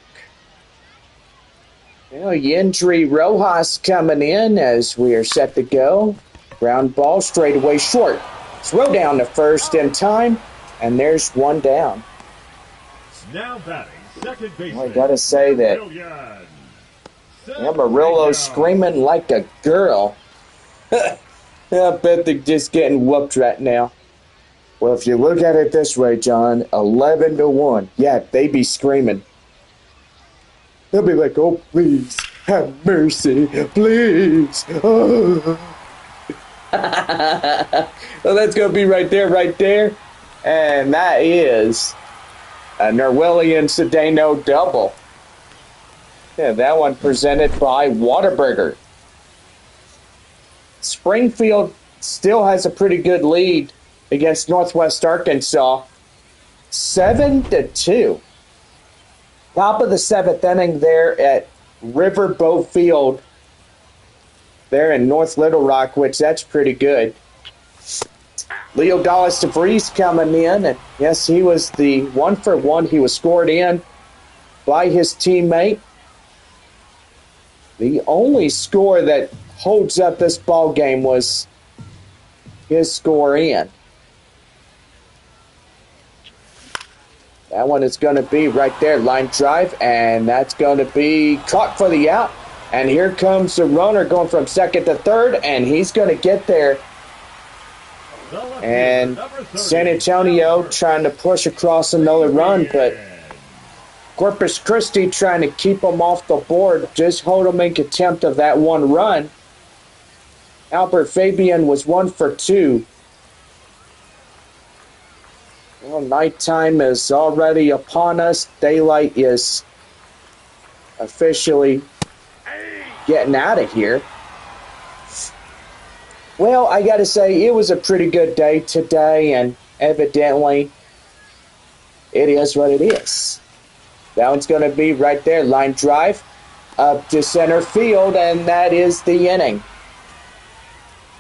Well, Yendry Rojas coming in as we are set to go. Ground ball straight away short. Throw down to first in time, and there's one down. Now batting second baseman. Well, I gotta say that Amarillo screaming like a girl. I bet they're just getting whooped right now. Well, if you look at it this way, John, 11-1. Yeah, they be screaming. They'll be like, "Oh, please, have mercy, please." Oh. Well, that's going to be right there. And that is a Norwellian Cedeno double. Yeah, that one presented by Whataburger. Springfield still has a pretty good lead against Northwest Arkansas. 7-2. Top of the seventh inning there at Riverboat Field there in North Little Rock, which that's pretty good. Leo Dallas DeVries coming in, and yes, he was the 1-for-1. He was scored in by his teammate. The only score that holds up this ball game was his score in. That one is going to be right there, line drive, and that's going to be caught for the out. And here comes the runner going from second to third, and he's going to get there. And San Antonio trying to push across another run, but Corpus Christi trying to keep them off the board, just hold them in contempt of that one run. Albert Fabian was 1-for-2. Well, nighttime is already upon us. Daylight is officially getting out of here. Well, I got to say, it was a pretty good day today, and evidently, it is what it is. That one's going to be right there, line drive up to center field, and that is the inning.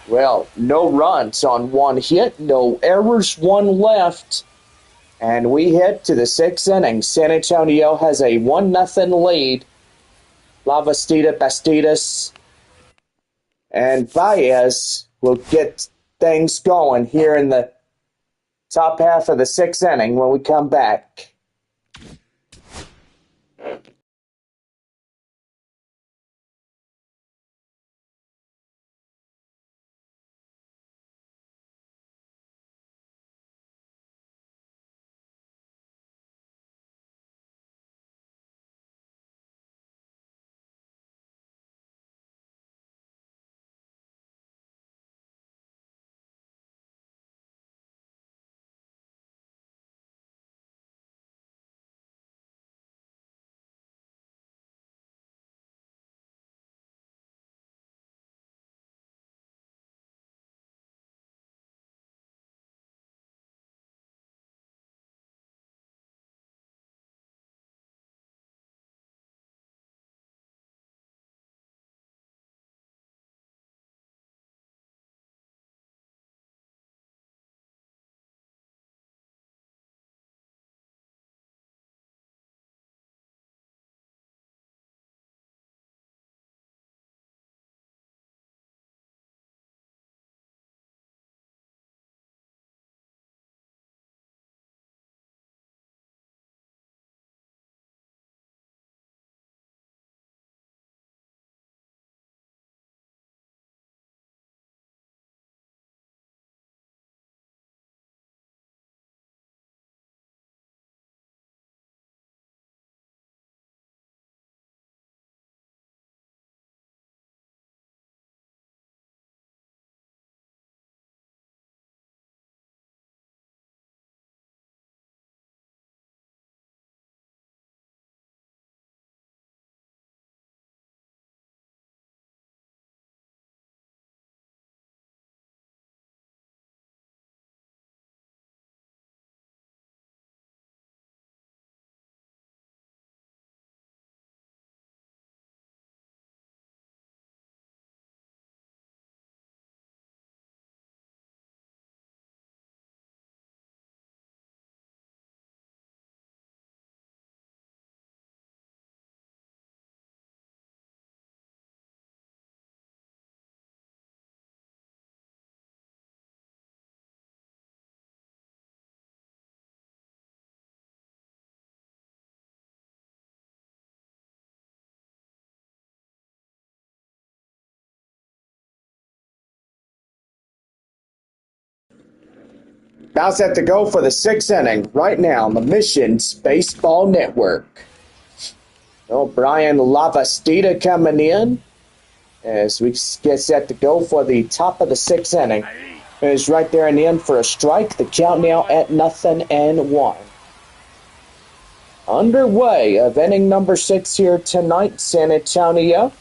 Well, no runs on one hit, no errors, one left. And we head to the sixth inning. San Antonio has a 1-0 lead. Lavastida, Bastidas, and Baez will get things going here in the top half of the sixth inning when we come back. About set to go for the sixth inning right now on the Missions Baseball Network. Brian Lavastida coming in as we get set to go for the top of the sixth inning. Is right there in the end for a strike. The count now at 0-1. Underway of inning number 6 here tonight, San Antonio.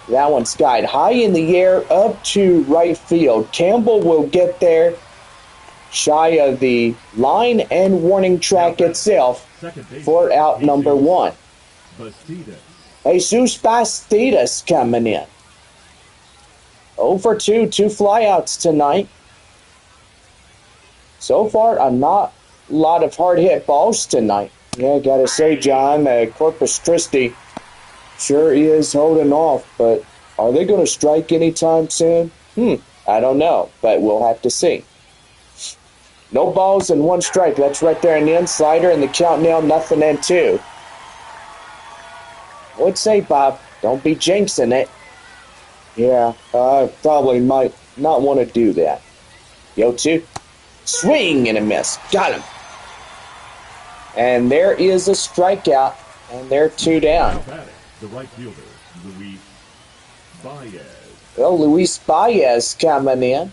That one skied high in the air up to right field. Campbell will get there shy of the line and warning track itself for out number 1. Jesus Bastidas coming in. 0 for 2, 2 flyouts tonight. So far, a not lot of hard hit balls tonight. Yeah, gotta say, John, Corpus Christi sure is holding off, but are they going to strike anytime soon? I don't know, but we'll have to see. No balls and 1 strike. That's right there in the end. Slider and the count now 0-2. I would say, Bob, don't be jinxing it. Yeah, I probably might not want to do that. 0-2. Swing and a miss. Got him. And there is a strikeout, and they're 2 down. The right fielder, Luis Baez. Well, Luis Baez coming in.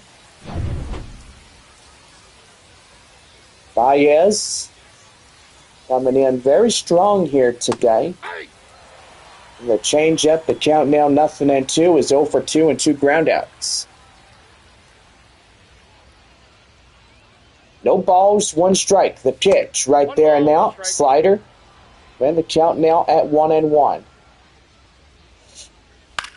Baez coming in very strong here today. The changeup, the count now 0-2 is 0 for 2 and 2 groundouts. No balls, 1 strike. The pitch right there and now. Slider. And the count now at 1-1.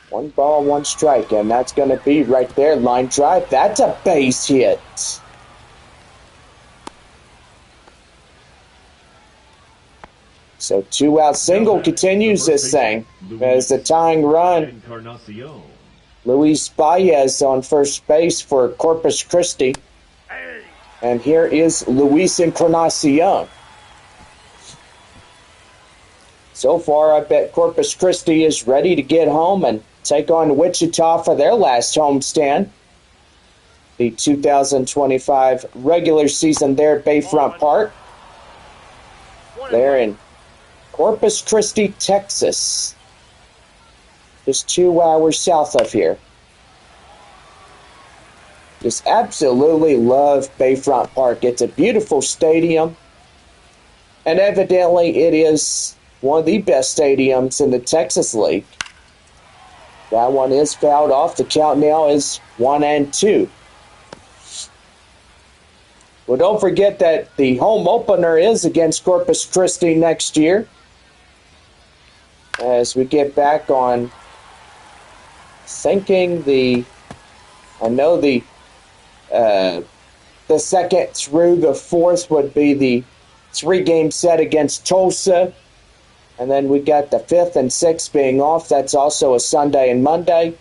1 ball, 1 strike. And that's going to be right there. Line drive. That's a base hit. So 2 out single continues this thing. As the tying run. Luis Baez on first base for Corpus Christi. And here is Luis Encarnacion. So far, I bet Corpus Christi is ready to get home and take on Wichita for their last homestand. The 2025 regular season there at Bayfront Park. They're in Corpus Christi, Texas. Just 2 hours south of here. Just absolutely love Bayfront Park. It's a beautiful stadium. And evidently it is one of the best stadiums in the Texas League. That one is fouled off. The count now is 1-2. Well, don't forget that the home opener is against Corpus Christi next year. As we get back on thinking the second through the 4th would be the 3-game set against Tulsa. And then we got the 5th and 6th being off. That's also a Sunday and Monday.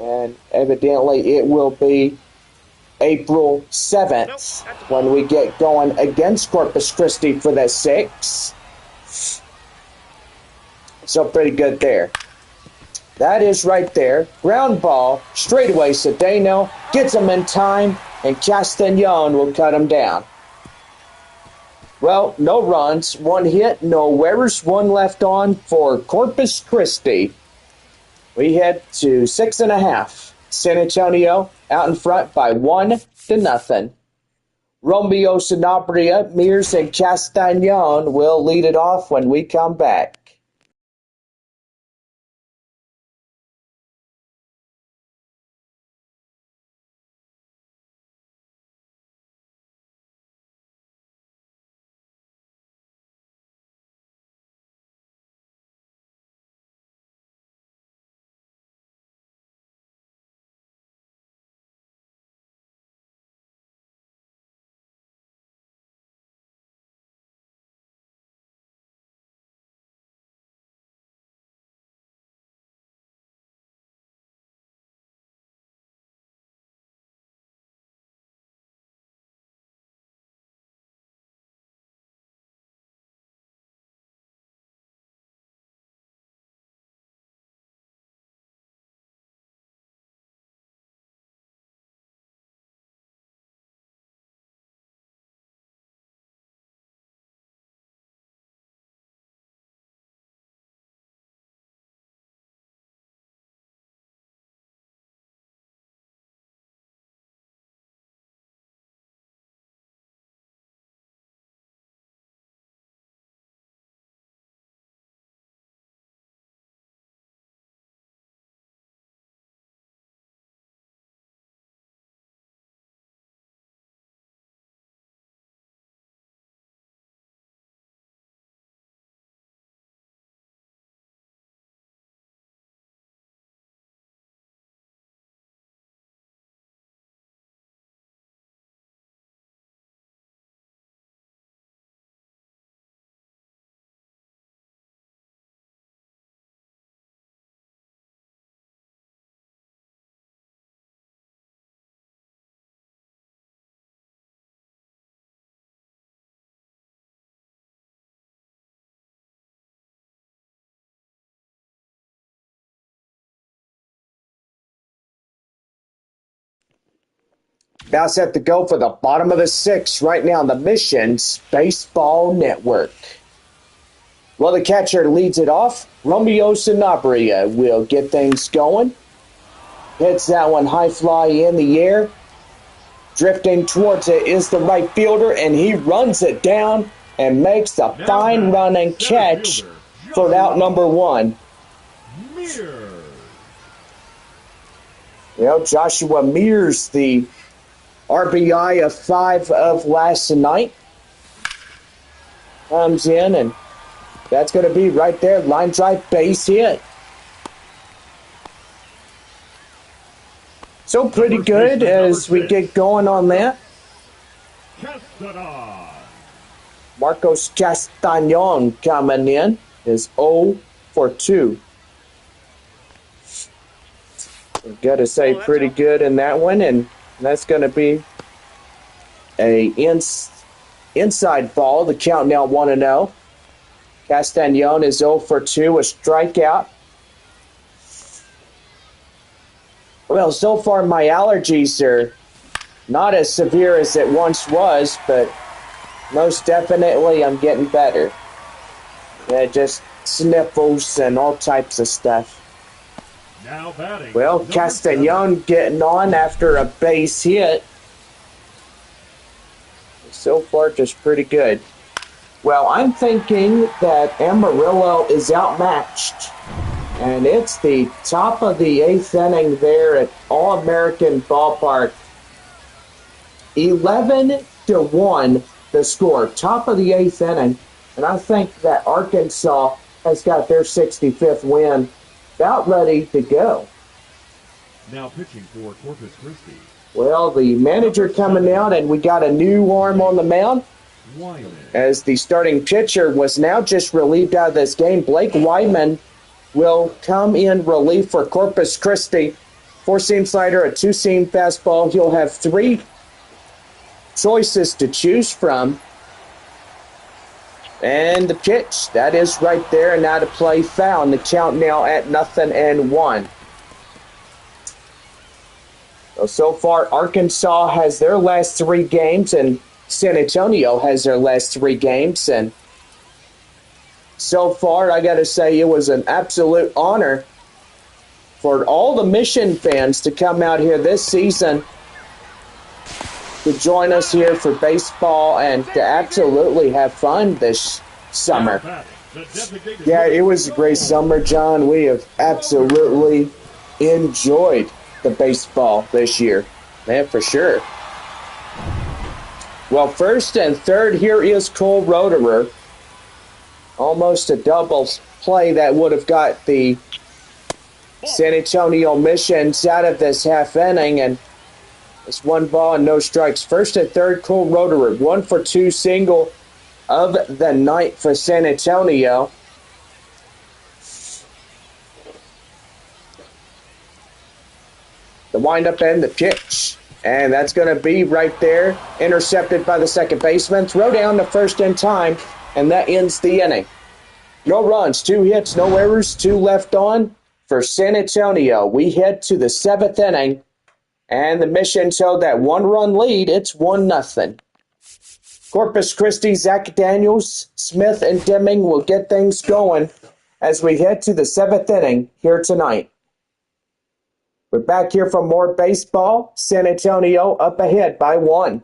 And evidently it will be April 7th when we get going against Corpus Christi for that 6th. So pretty good there. That is right there. Ground ball, straightaway. Cedeno gets him in time, and Castañon will cut him down. Well, no runs, 1 hit, no errors, 1 left on for Corpus Christi. We head to 6.5. San Antonio out in front by 1-0. Romeo Sanabria, Mears, and Castañon will lead it off when we come back. Now set to go for the bottom of the sixth right now on the Missions Baseball Network. Well, the catcher leads it off. Romeo Sanabria will get things going. Hits that one high fly in the air. Drifting towards it is the right fielder, and he runs it down and makes a fine running catch for out number one. Well, Joshua Mears, the RBI of 5 of last night, comes in, and that's going to be right there. Line drive base hit. So pretty good as we get going on that. Marcos Castañon coming in is 0 for 2. We've got to say pretty good in that one, and that's going to be a inside ball. The count now 1-0. Castañon is 0 for 2, a strikeout. Well, so far my allergies are not as severe as it once was, but most definitely I'm getting better. Yeah, just sniffles and all types of stuff. Now batting. Well, Castañon getting on after a base hit. So far, just pretty good. Well, I'm thinking that Amarillo is outmatched. And it's the top of the 8th inning there at All-American Ballpark. 11-1 the score. Top of the 8th inning. And I think that Arkansas has got their 65th win about ready to go. Now pitching for Corpus Christi. Well, the manager coming out, and we got a new arm on the mound. As the starting pitcher was now just relieved out of this game, Blake Wyman will come in relief for Corpus Christi. 4-seam slider, a 2-seam fastball. He'll have 3 choices to choose from. And the pitch, that is right there, and now to play foul. And the count now at 0-1. So far, Arkansas has their last 3 games, and San Antonio has their last 3 games. And so far, I got to say, it was an absolute honor for all the Mission fans to come out here this season to join us here for baseball and to absolutely have fun this summer. Yeah, it was a great summer, John. We have absolutely enjoyed the baseball this year. Man, for sure. Well, first and third, here is Cole Roederer. Almost a double play that would have got the San Antonio Missions out of this half inning, and it's 1 ball and no strikes. First and third, Cole Roederer, 1 for 2 single of the night for San Antonio. The windup and the pitch. And that's going to be right there, intercepted by the second baseman. Throw down the first in time, and that ends the inning. No runs, 2 hits, no errors, 2 left on for San Antonio. We head to the 7th inning, and the Missions held that 1-run lead. It's 1-0. Corpus Christi, Zach Daniels, Smith, and Deming will get things going as we head to the 7th inning here tonight. We're back here for more baseball. San Antonio up ahead by 1.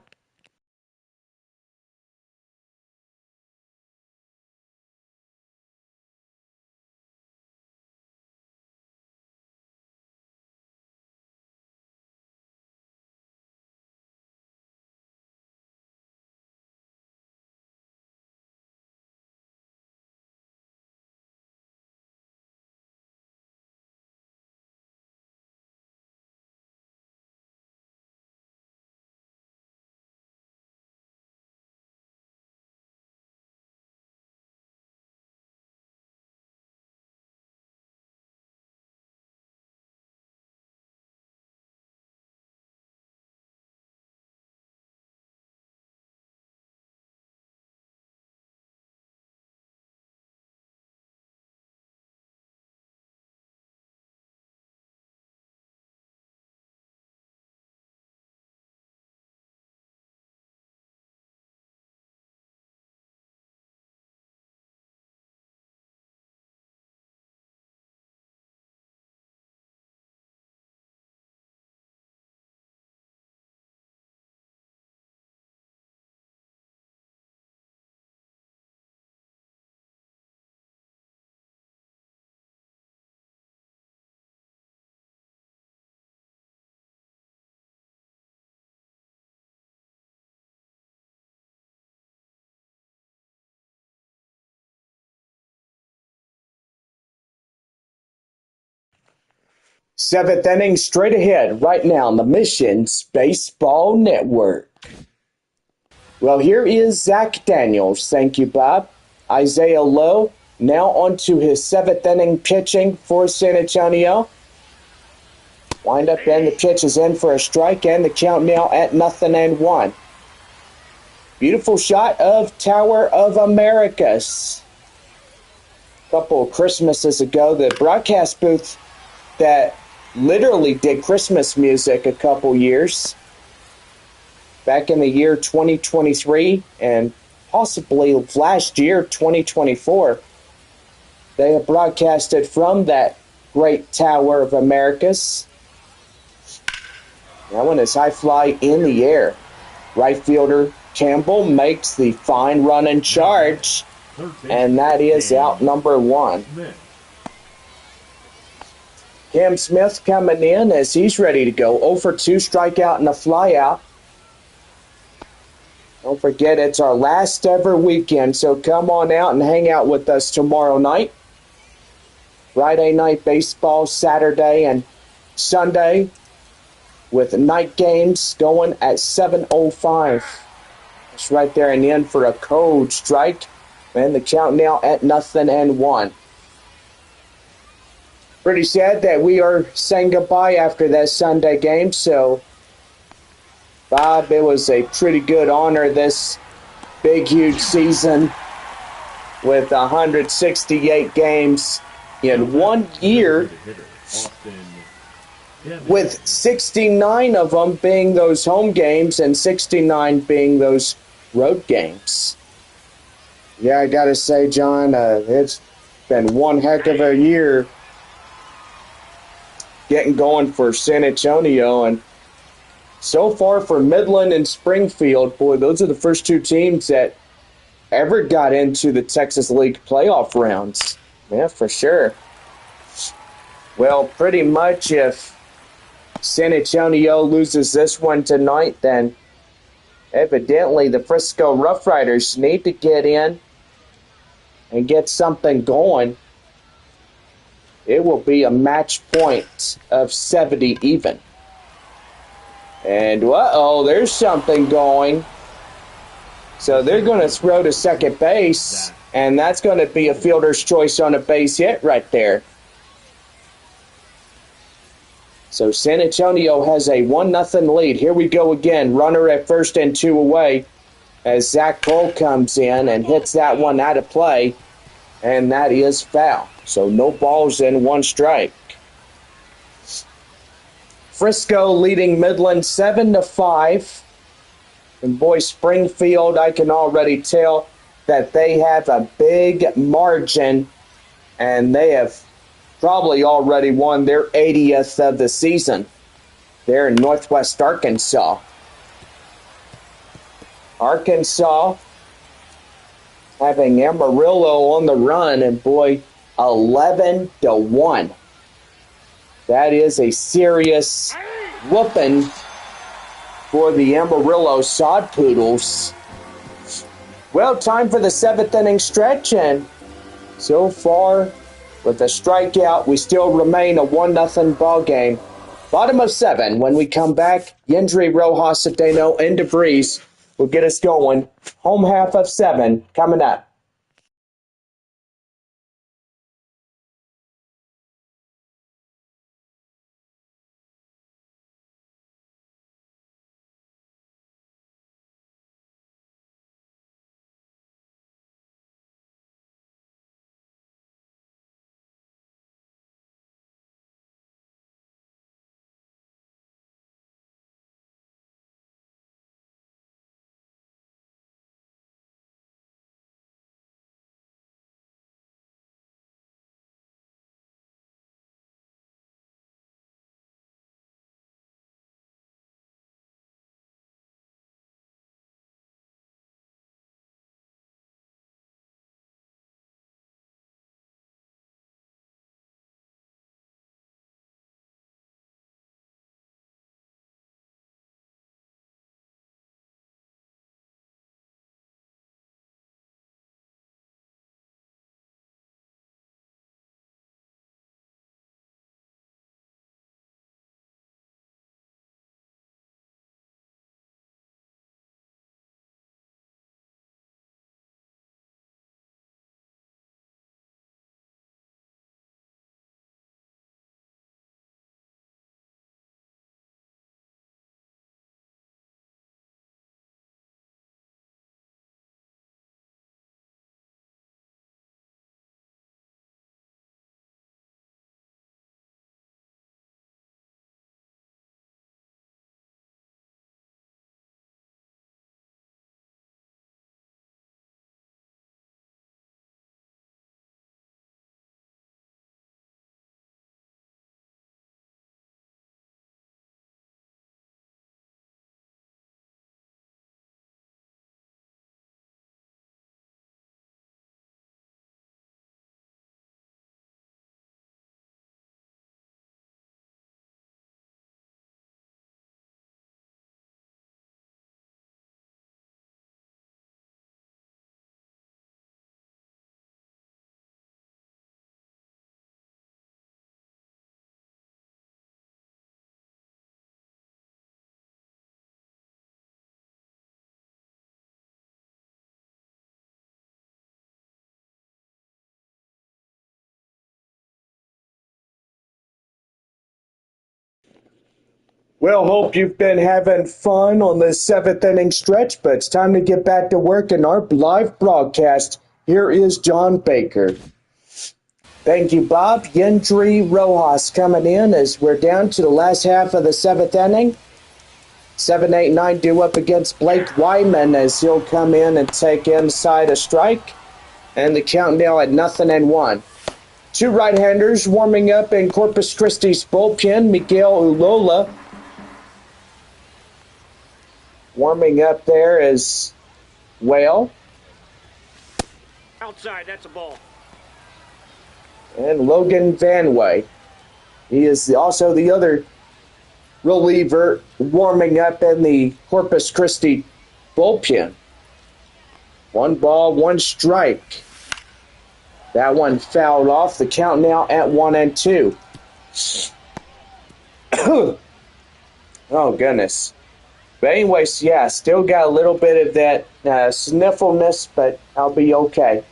Seventh inning straight ahead right now on the Missions Baseball Network. Well, here is Zach Daniels. Thank you, Bob. Isaiah Lowe now on to his seventh inning pitching for San Antonio. Wind up and the pitch is in for a strike, and the count now at 0-1. Beautiful shot of Tower of Americas. A couple of Christmases ago, the broadcast booth that literally did Christmas music a couple years, back in the year 2023 and possibly last year 2024, they have broadcasted from that great Tower of Americas. That one is high fly in the air. Right fielder Campbell makes the fine run and charge, and that is out number one. Cam Smith coming in as he's ready to go. 0 for 2 strikeout and a flyout. Don't forget, it's our last ever weekend, so come on out and hang out with us tomorrow night. Friday night baseball, Saturday and Sunday, with night games going at 7:05. It's right there in the end for a cold strike, and the count now at 0-1. Pretty sad that we are saying goodbye after that Sunday game, so Bob, it was a pretty good honor this big, huge season with 168 games in 1 year, with 69 of them being those home games and 69 being those road games. Yeah, I got to say, John, it's been one heck of a year getting going for San Antonio, and so far for Midland and Springfield, boy, those are the first two teams that ever got into the Texas League playoff rounds. Yeah, for sure. Well, pretty much if San Antonio loses this one tonight, then evidently the Frisco Rough Riders need to get in and get something going. It will be a match point of 70 even. And, there's something going. So they're going to throw to second base, and that's going to be a fielder's choice on a base hit right there. So San Antonio has a 1-0 lead. Here we go again. Runner at first and 2 away as Zach Cole comes in and hits that one out of play, and that is foul. So no balls in, 1 strike. Frisco leading Midland 7-5. And boy, Springfield, I can already tell that they have a big margin, and they have probably already won their 80th of the season. They're in Northwest Arkansas. Arkansas having Amarillo on the run, and boy, 11-1. That is a serious whooping for the Amarillo Sod Poodles. Well, time for the 7th inning stretch, and so far, with a strikeout, we still remain a 1-0 ball game. Bottom of 7. When we come back, Yendry, Rojas, Cedeno, and DeVries will get us going. Home half of 7 coming up. Well, hope you've been having fun on this seventh inning stretch, but it's time to get back to work in our live broadcast. Here is John Baker. Thank you, Bob. Yendry Rojas coming in as we're down to the last half of the seventh inning. 7-8-9 due up against Blake Wyman as he'll come in and take inside a strike. And the count now at 0-1. Two right-handers warming up in Corpus Christi's bullpen. Miguel Ulola warming up there as well. Outside, that's a ball. And Logan Vanway. He is also the other reliever warming up in the Corpus Christi bullpen. 1 ball, 1 strike. That one fouled off. The count now at 1-2. Oh, goodness. But anyways, yeah, still got a little bit of that sniffleness, but I'll be okay.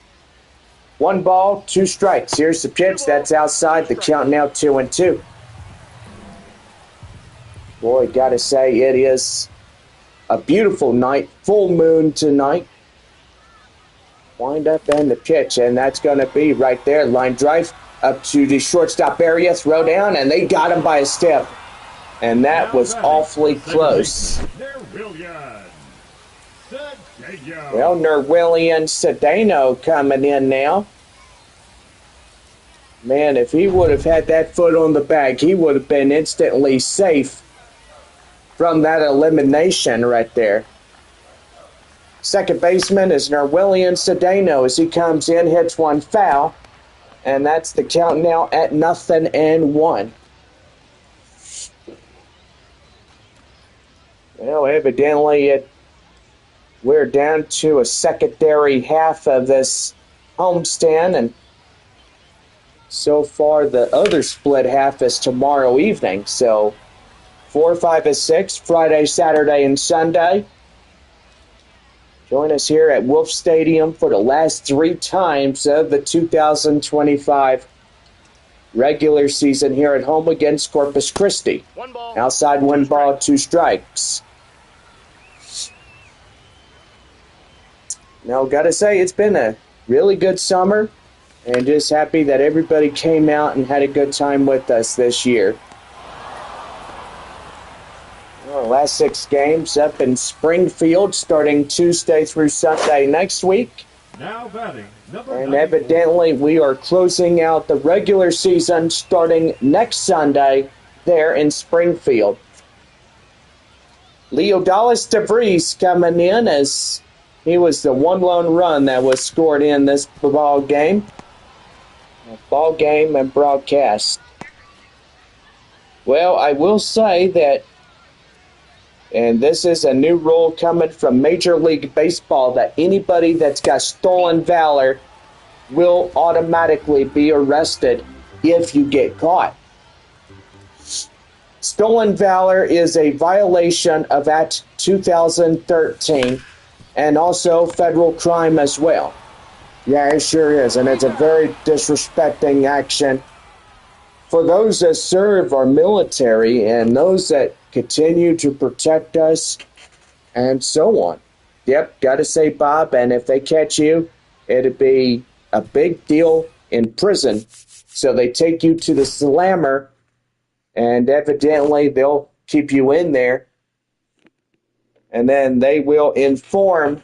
1 ball, 2 strikes. Here's the pitch. That's outside. The count now 2-2. Boy, gotta say, it is a beautiful night. Full moon tonight. Wind up and the pitch, and that's going to be right there. Line drive up to the shortstop area. Throw down, and they got him by a step. And that was awfully close. Well, Nerwillian Cedeno coming in now. Man, if he would have had that foot on the bag, he would have been instantly safe from that elimination right there. Second baseman is Nerwillian Cedeno as he comes in, hits one foul, and that's the count now at 0-1. Well, evidently we're down to a secondary half of this homestand, and so far the other split half is tomorrow evening. So 4, 5, and 6, Friday, Saturday, and Sunday. Join us here at Wolf Stadium for the last 3 times of the 2025 regular season here at home against Corpus Christi. 1 ball. Outside 1 ball, 2 strikes. Now, gotta say, it's been a really good summer, and just happy that everybody came out and had a good time with us this year. Well, last 6 games up in Springfield, starting Tuesday through Sunday next week. Now batting, number And 94. evidently, we are closing out the regular season starting next Sunday there in Springfield. Leodalis DeVries coming in as he was the 1 lone run that was scored in this ball game. Ball game and broadcast. Well, I will say that, and this is a new rule coming from Major League Baseball, that anybody that's got stolen valor will automatically be arrested if you get caught. Stolen valor is a violation of Act 2013 and also federal crime as well. Yeah, it sure is, and it's a very disrespecting action for those that serve our military and those that continue to protect us and so on. Yep, gotta say, Bob, and if they catch you, it'd be a big deal in prison. So they take you to the slammer, and evidently they'll keep you in there, and then they will inform,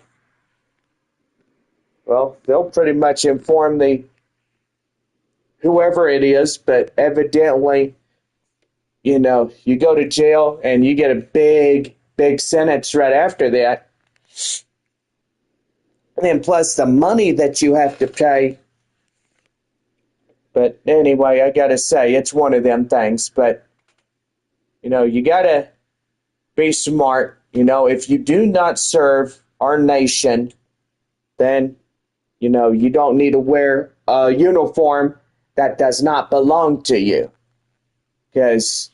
well, they'll pretty much inform the whoever it is, but evidently, you know, you go to jail and you get a big sentence right after that. And then plus the money that you have to pay. But anyway, I gotta say, it's one of them things. But, you know, you gotta be smart. You know, if you do not serve our nation, then, you know, you don't need to wear a uniform that does not belong to you. Because,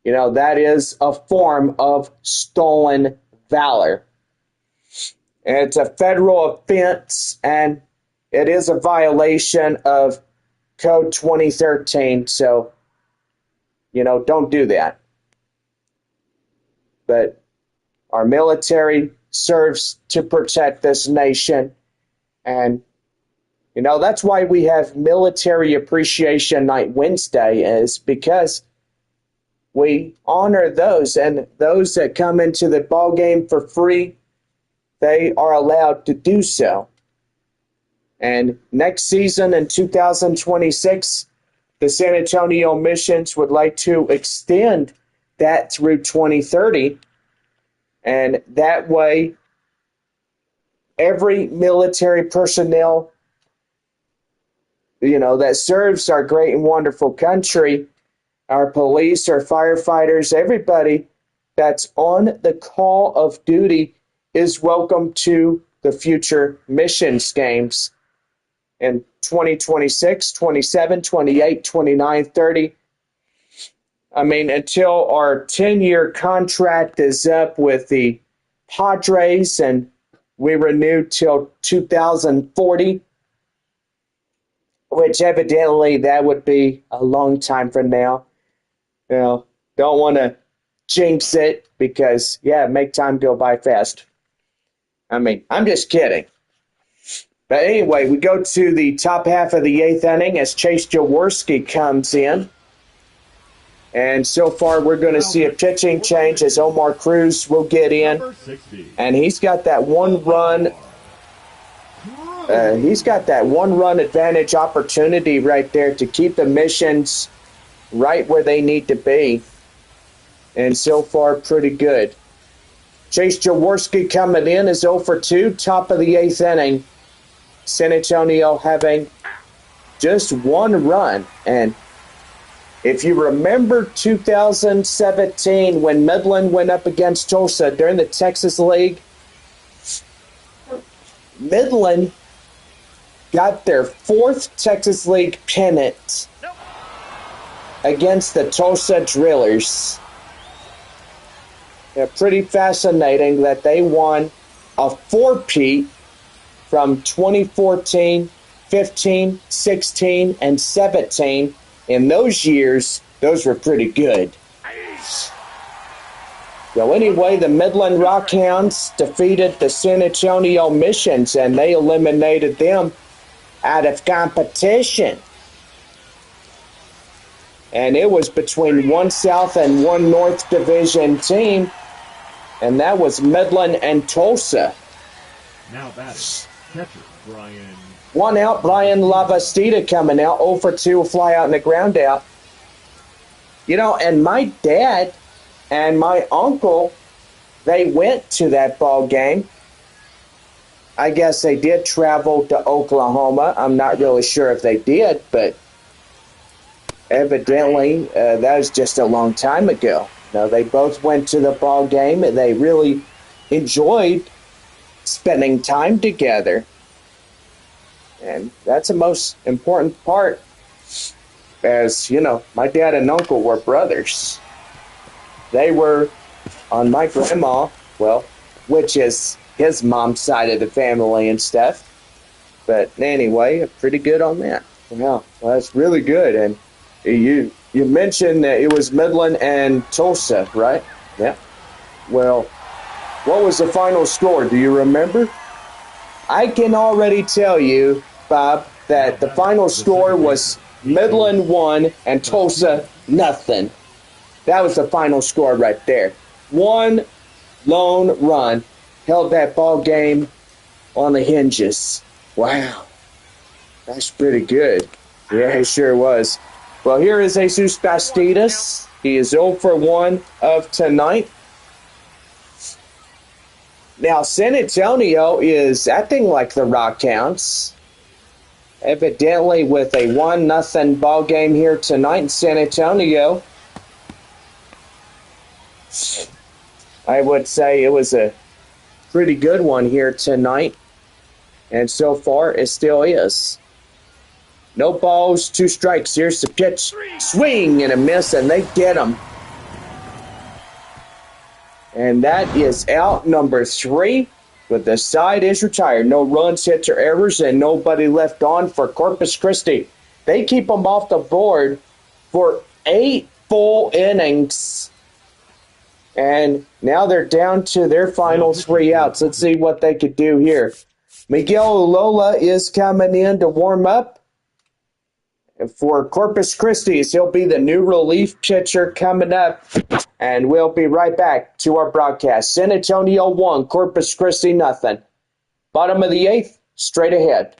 you know, that is a form of stolen valor. And it's a federal offense, and it is a violation of Code 2013. So, you know, don't do that. but our military serves to protect this nation. And, that's why we have Military Appreciation Night Wednesday, is because we honor those, and those that come into the ball game for free, they are allowed to do so. And next season in 2026, the San Antonio Missions would like to extend that through 2030. And that way, every military personnel, that serves our great and wonderful country, our police, our firefighters, everybody that's on the call of duty is welcome to the future missions games in 2026, 27, 28, 29, 30. Until our 10-year contract is up with the Padres and we renew till 2040, which evidently that would be a long time from now. Don't want to jinx it because, make time go by fast. I'm just kidding. But anyway, we go to the top half of the 8th inning as Chase Jaworski comes in. And so far, we're going to see a pitching change as Omar Cruz will get in. And he's got that one-run advantage opportunity right there to keep the Missions right where they need to be. And so far, pretty good. Chase Jaworski coming in is 0 for 2, top of the 8th inning. San Antonio having just one run. And if you remember 2017 when Midland went up against Tulsa during the Texas League, Midland got their 4th Texas League pennant against the Tulsa Drillers. Pretty fascinating that they won a 4-peat from 2014, 15, 16, and 17. In those years, those were pretty good. So anyway, the Midland Rockhounds defeated the San Antonio Missions, and they eliminated them out of competition. And it was between one South and one North Division team, and that was Midland and Tulsa. Now batting, catcher Brian. One out, Brian Lavastida coming out, 0 for 2, fly out and a ground out. And my dad and my uncle, they went to that ball game. I guess they did travel to Oklahoma. I'm not really sure if they did, but evidently that was just a long time ago. They both went to the ball game, and they really enjoyed spending time together. And that's the most important part. As, my dad and uncle were brothers. They were on my grandma, which is his mom's side of the family and stuff. But anyway, pretty good on that. Well, that's really good. And you mentioned that it was Midland and Tulsa, right? Yeah. Well, what was the final score? Do you remember? I can already tell you, Bob, that the final score was Midland 1 and Tulsa nothing. That was the final score right there. One lone run held that ball game on the hinges. Wow. That's pretty good. Yeah, it sure was. Well, here is Jesus Bastidas. He is 0 for 1 of tonight. Now, San Antonio is acting like the Rockhounds. Evidently, with a 1-0 ball game here tonight in San Antonio, I would say it was a pretty good one here tonight. And so far, it still is. No balls, 2 strikes. Here's the pitch. Swing and a miss, and they get him. And that is out number 3. But the side is retired. No runs, hits, or errors, and nobody left on for Corpus Christi. They keep them off the board for 8 full innings. And now they're down to their final 3 outs. Let's see what they could do here. Miguel Lola is coming in to warm up for Corpus Christi. He'll be the new relief pitcher coming up. And we'll be right back to our broadcast. San Antonio 1, Corpus Christi nothing. Bottom of the 8th, straight ahead.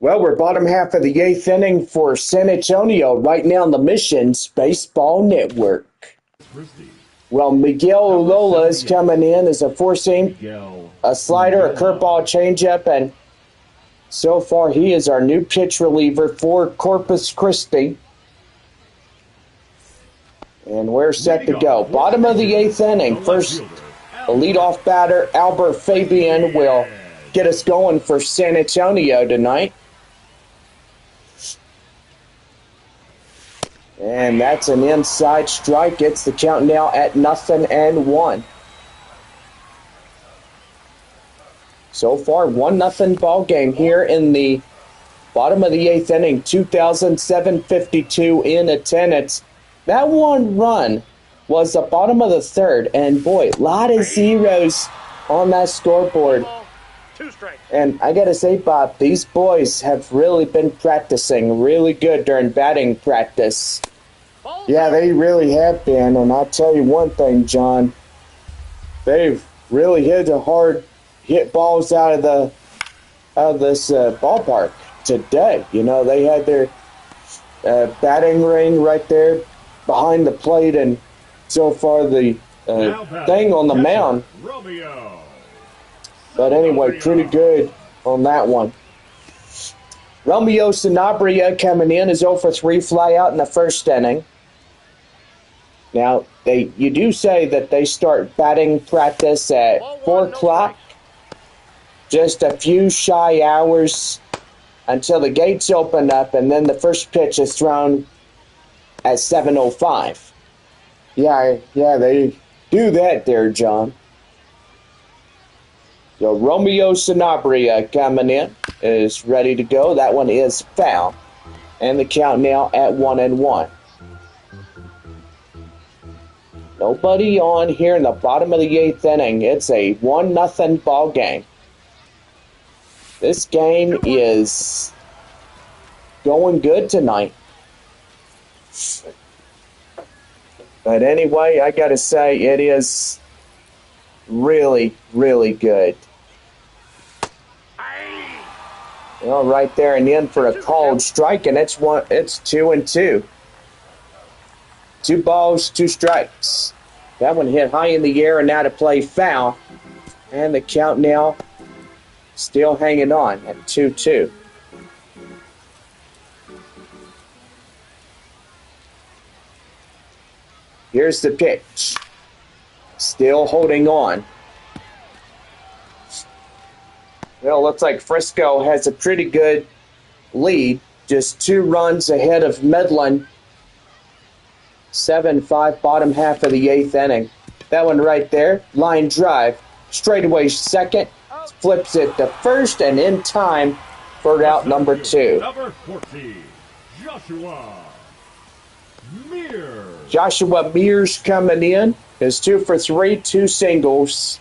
Well, we're bottom half of the eighth inning for San Antonio right now on the Missions Baseball Network. Christi. Well, Miguel Lola is coming in as a four-seam, a slider, a curveball, changeup, and so far he is our new pitch reliever for Corpus Christi. And we're set to go. Bottom of the eighth inning. First, the leadoff batter, Albert Fabian, will get us going for San Antonio tonight. And that's an inside strike. It's the count now at 0-1. So far, 1-0 ball game here in the bottom of the eighth inning. 2,752 in attendance. That one run was the bottom of the third, and boy, a lot of zeros on that scoreboard. And I gotta say, Bob, these boys have really been practicing really good during batting practice. Yeah, they really have been, and I'll tell you one thing, John. They've really hit balls out of this ballpark today. You know, they had their batting ring right there behind the plate, and so far the thing on the mound. But anyway, pretty good on that one. Romeo Sanabria coming in is 0 for 3 fly out in the first inning. Now, you do say that they start batting practice at 4 o'clock. Just a few shy hours until the gates open up, and then the first pitch is thrown at 7:05. Yeah, they do that there, John. So Romeo Sanabria coming in is ready to go. That one is foul. And the count now at 1-1. Nobody on here in the bottom of the eighth inning. It's a 1-0 ball game. This game is going good tonight. But anyway, I gotta say, it is really, really good. Well, right there and in for a called strike, and it's 2-2. 2 balls, 2 strikes. That one hit high in the air and now to play foul. And the count now still hanging on at 2-2. Here's the pitch. Still holding on. Well, looks like Frisco has a pretty good lead. Just 2 runs ahead of Midland. 7-5, bottom half of the eighth inning. That one right there, line drive. Straightaway second, flips it to first, and in time for out number 2. Number 14, Joshua Mears. Joshua Mears coming in is 2 for 3, 2 singles.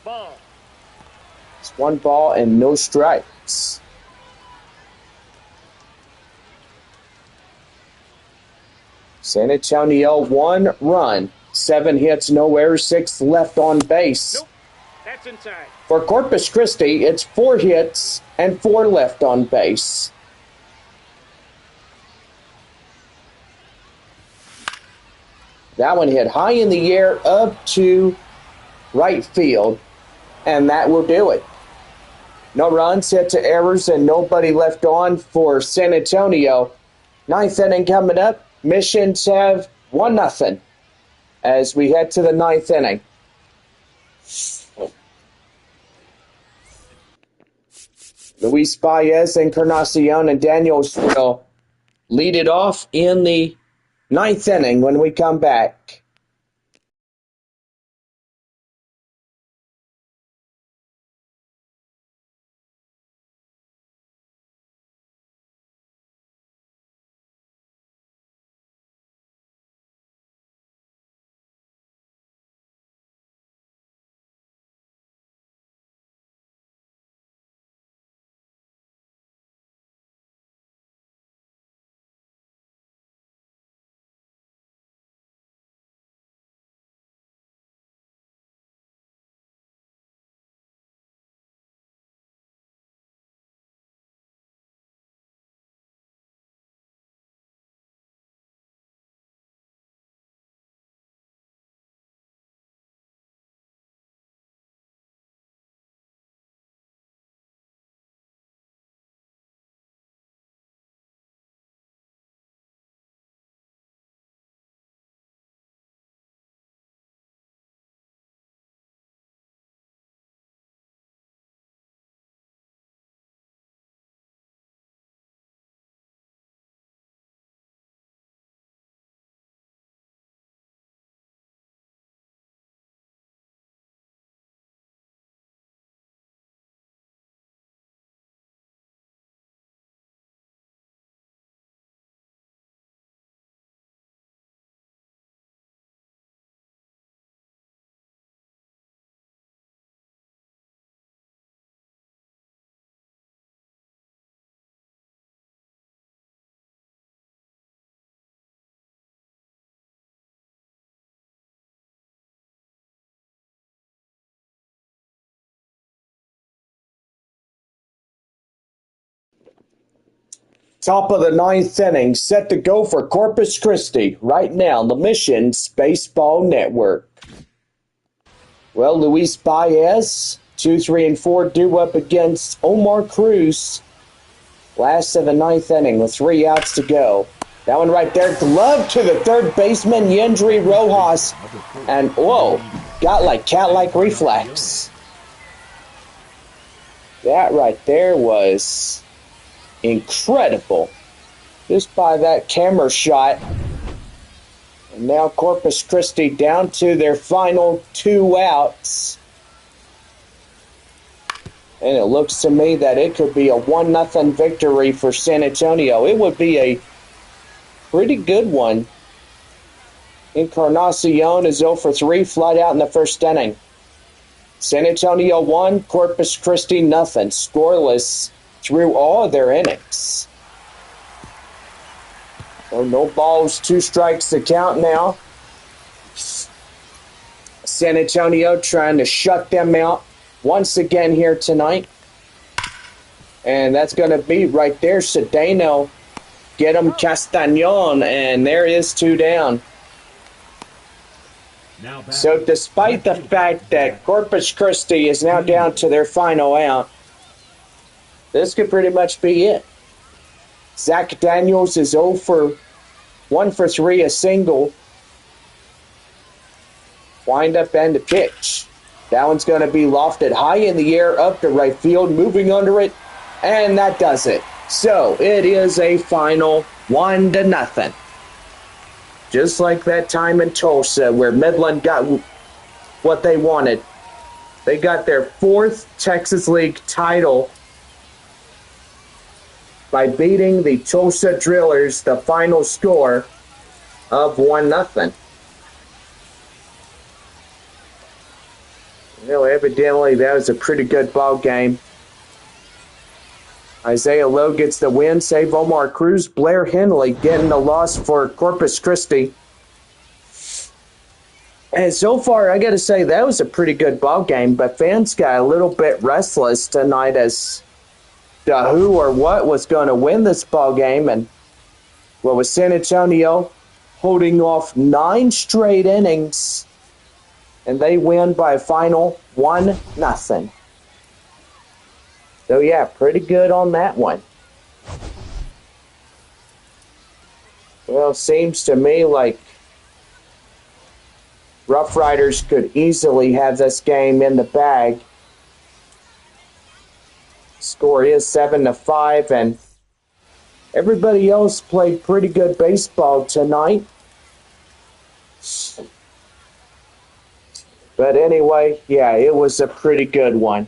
Ball. It's 1 ball and no strikes. San Antonio 1 run, 7 hits, no errors, 6 left on base. Nope, that's inside. For Corpus Christi, it's 4 hits and 4 left on base. That one hit high in the air up to right field, and that will do it. No runs, hit to errors, and nobody left on for San Antonio. 9th inning coming up. Missions have 1-0 as we head to the 9th inning. Luis Baez, Encarnacion, and Daniels will lead it off in the 9th inning when we come back. Top of the ninth inning, set to go for Corpus Christi right now on the Missions Baseball Network. Well, Luis Baez, 2, 3, and 4 due up against Omar Cruz. Last of the ninth inning with 3 outs to go. That one right there, glove to the third baseman, Yendry Rojas. And, whoa, got like cat-like reflex. That right there was incredible. Just by that camera shot. And now Corpus Christi down to their final 2 outs. And it looks to me that it could be a 1-0 victory for San Antonio. It would be a pretty good one. Encarnacion is 0 for 3, flat out in the first inning. San Antonio 1, Corpus Christi nothing, scoreless through all of their innings. So no balls, 2 strikes to count now. San Antonio trying to shut them out once again here tonight. And that's going to be right there, Cedeno. Get him Castañon, and there is 2 down. So despite the fact that Corpus Christi is now down to their final out, this could pretty much be it. Zach Daniels is 1 for 3, a single. Wind up and a pitch. That one's going to be lofted high in the air up to right field, moving under it, and that does it. So it is a final 1-0. Just like that time in Tulsa where Midland got what they wanted. They got their 4th Texas League title by beating the Tulsa Drillers, the final score of 1-0. Well, evidently that was a pretty good ball game. Isaiah Lowe gets the win, save Omar Cruz. Blair Henley getting the loss for Corpus Christi. And so far, I got to say, that was a pretty good ball game, but fans got a little bit restless tonight as to who or what was going to win this ball game. And what was San Antonio holding off 9 straight innings, and they win by a final 1-0. So, yeah, pretty good on that one. Well, seems to me like Rough Riders could easily have this game in the bag. Score is 7-5, and everybody else played pretty good baseball tonight. But anyway, yeah, it was a pretty good one.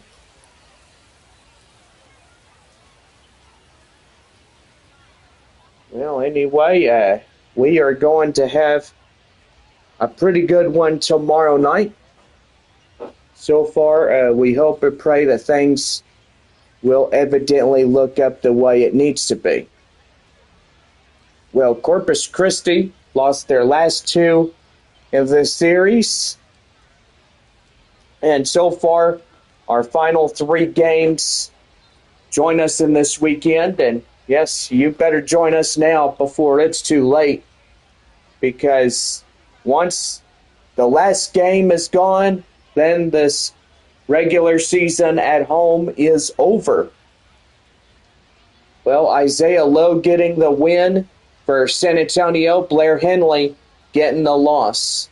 Well, anyway, we are going to have a pretty good one tomorrow night. So far, we hope and pray that things will evidently look up the way it needs to be. Well, Corpus Christi lost their last 2 of this series. And so far, our final 3 games join us in this weekend. And yes, you better join us now before it's too late. Because once the last game is gone, then this regular season at home is over. Well, Isaiah Lowe getting the win for San Antonio. Blair Henley getting the loss.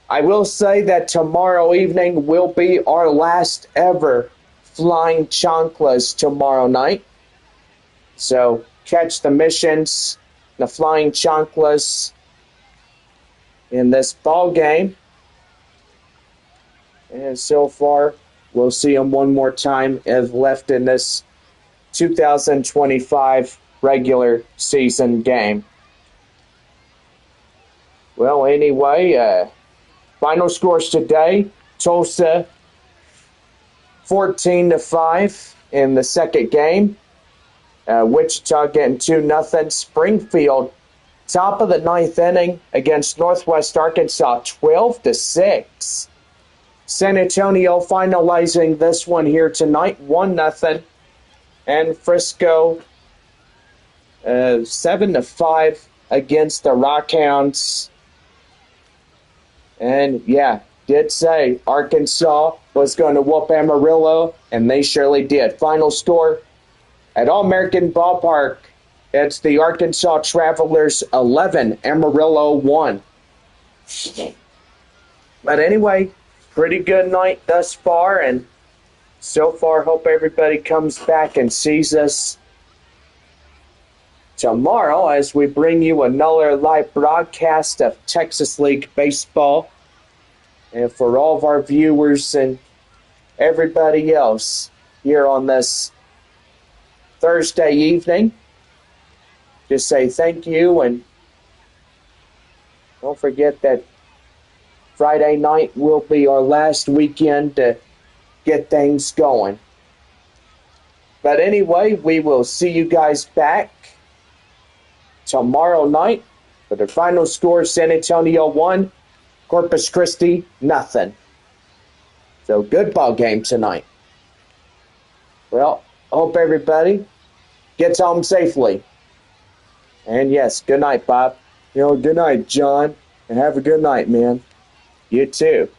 I will say that tomorrow evening will be our last ever Flying Chanclas tomorrow night. So catch the Missions, the Flying Chanclas in this ball game. And so far, we'll see them one more time as left in this 2025 regular season game. Well, anyway, final scores today: Tulsa 14-5 in the second game. Wichita getting 2-0. Springfield, top of the ninth inning against Northwest Arkansas, 12-6. San Antonio finalizing this one here tonight, 1-0. And Frisco 7-5 against the Rockhounds. And yeah, did say Arkansas was going to whoop Amarillo, and they surely did. Final score at All-American Ballpark, it's the Arkansas Travelers 11, Amarillo 1. But anyway, pretty good night thus far, and so far hope everybody comes back and sees us tomorrow as we bring you another live broadcast of Texas League Baseball. And for all of our viewers and everybody else here on this Thursday evening, just say thank you, and don't forget that Friday night will be our last weekend to get things going. But anyway, we will see you guys back tomorrow night for the final score: San Antonio 1, Corpus Christi nothing. So good ball game tonight. Well, hope everybody gets home safely. And yes, good night, Bob. Good night, John, and have a good night, man. You too.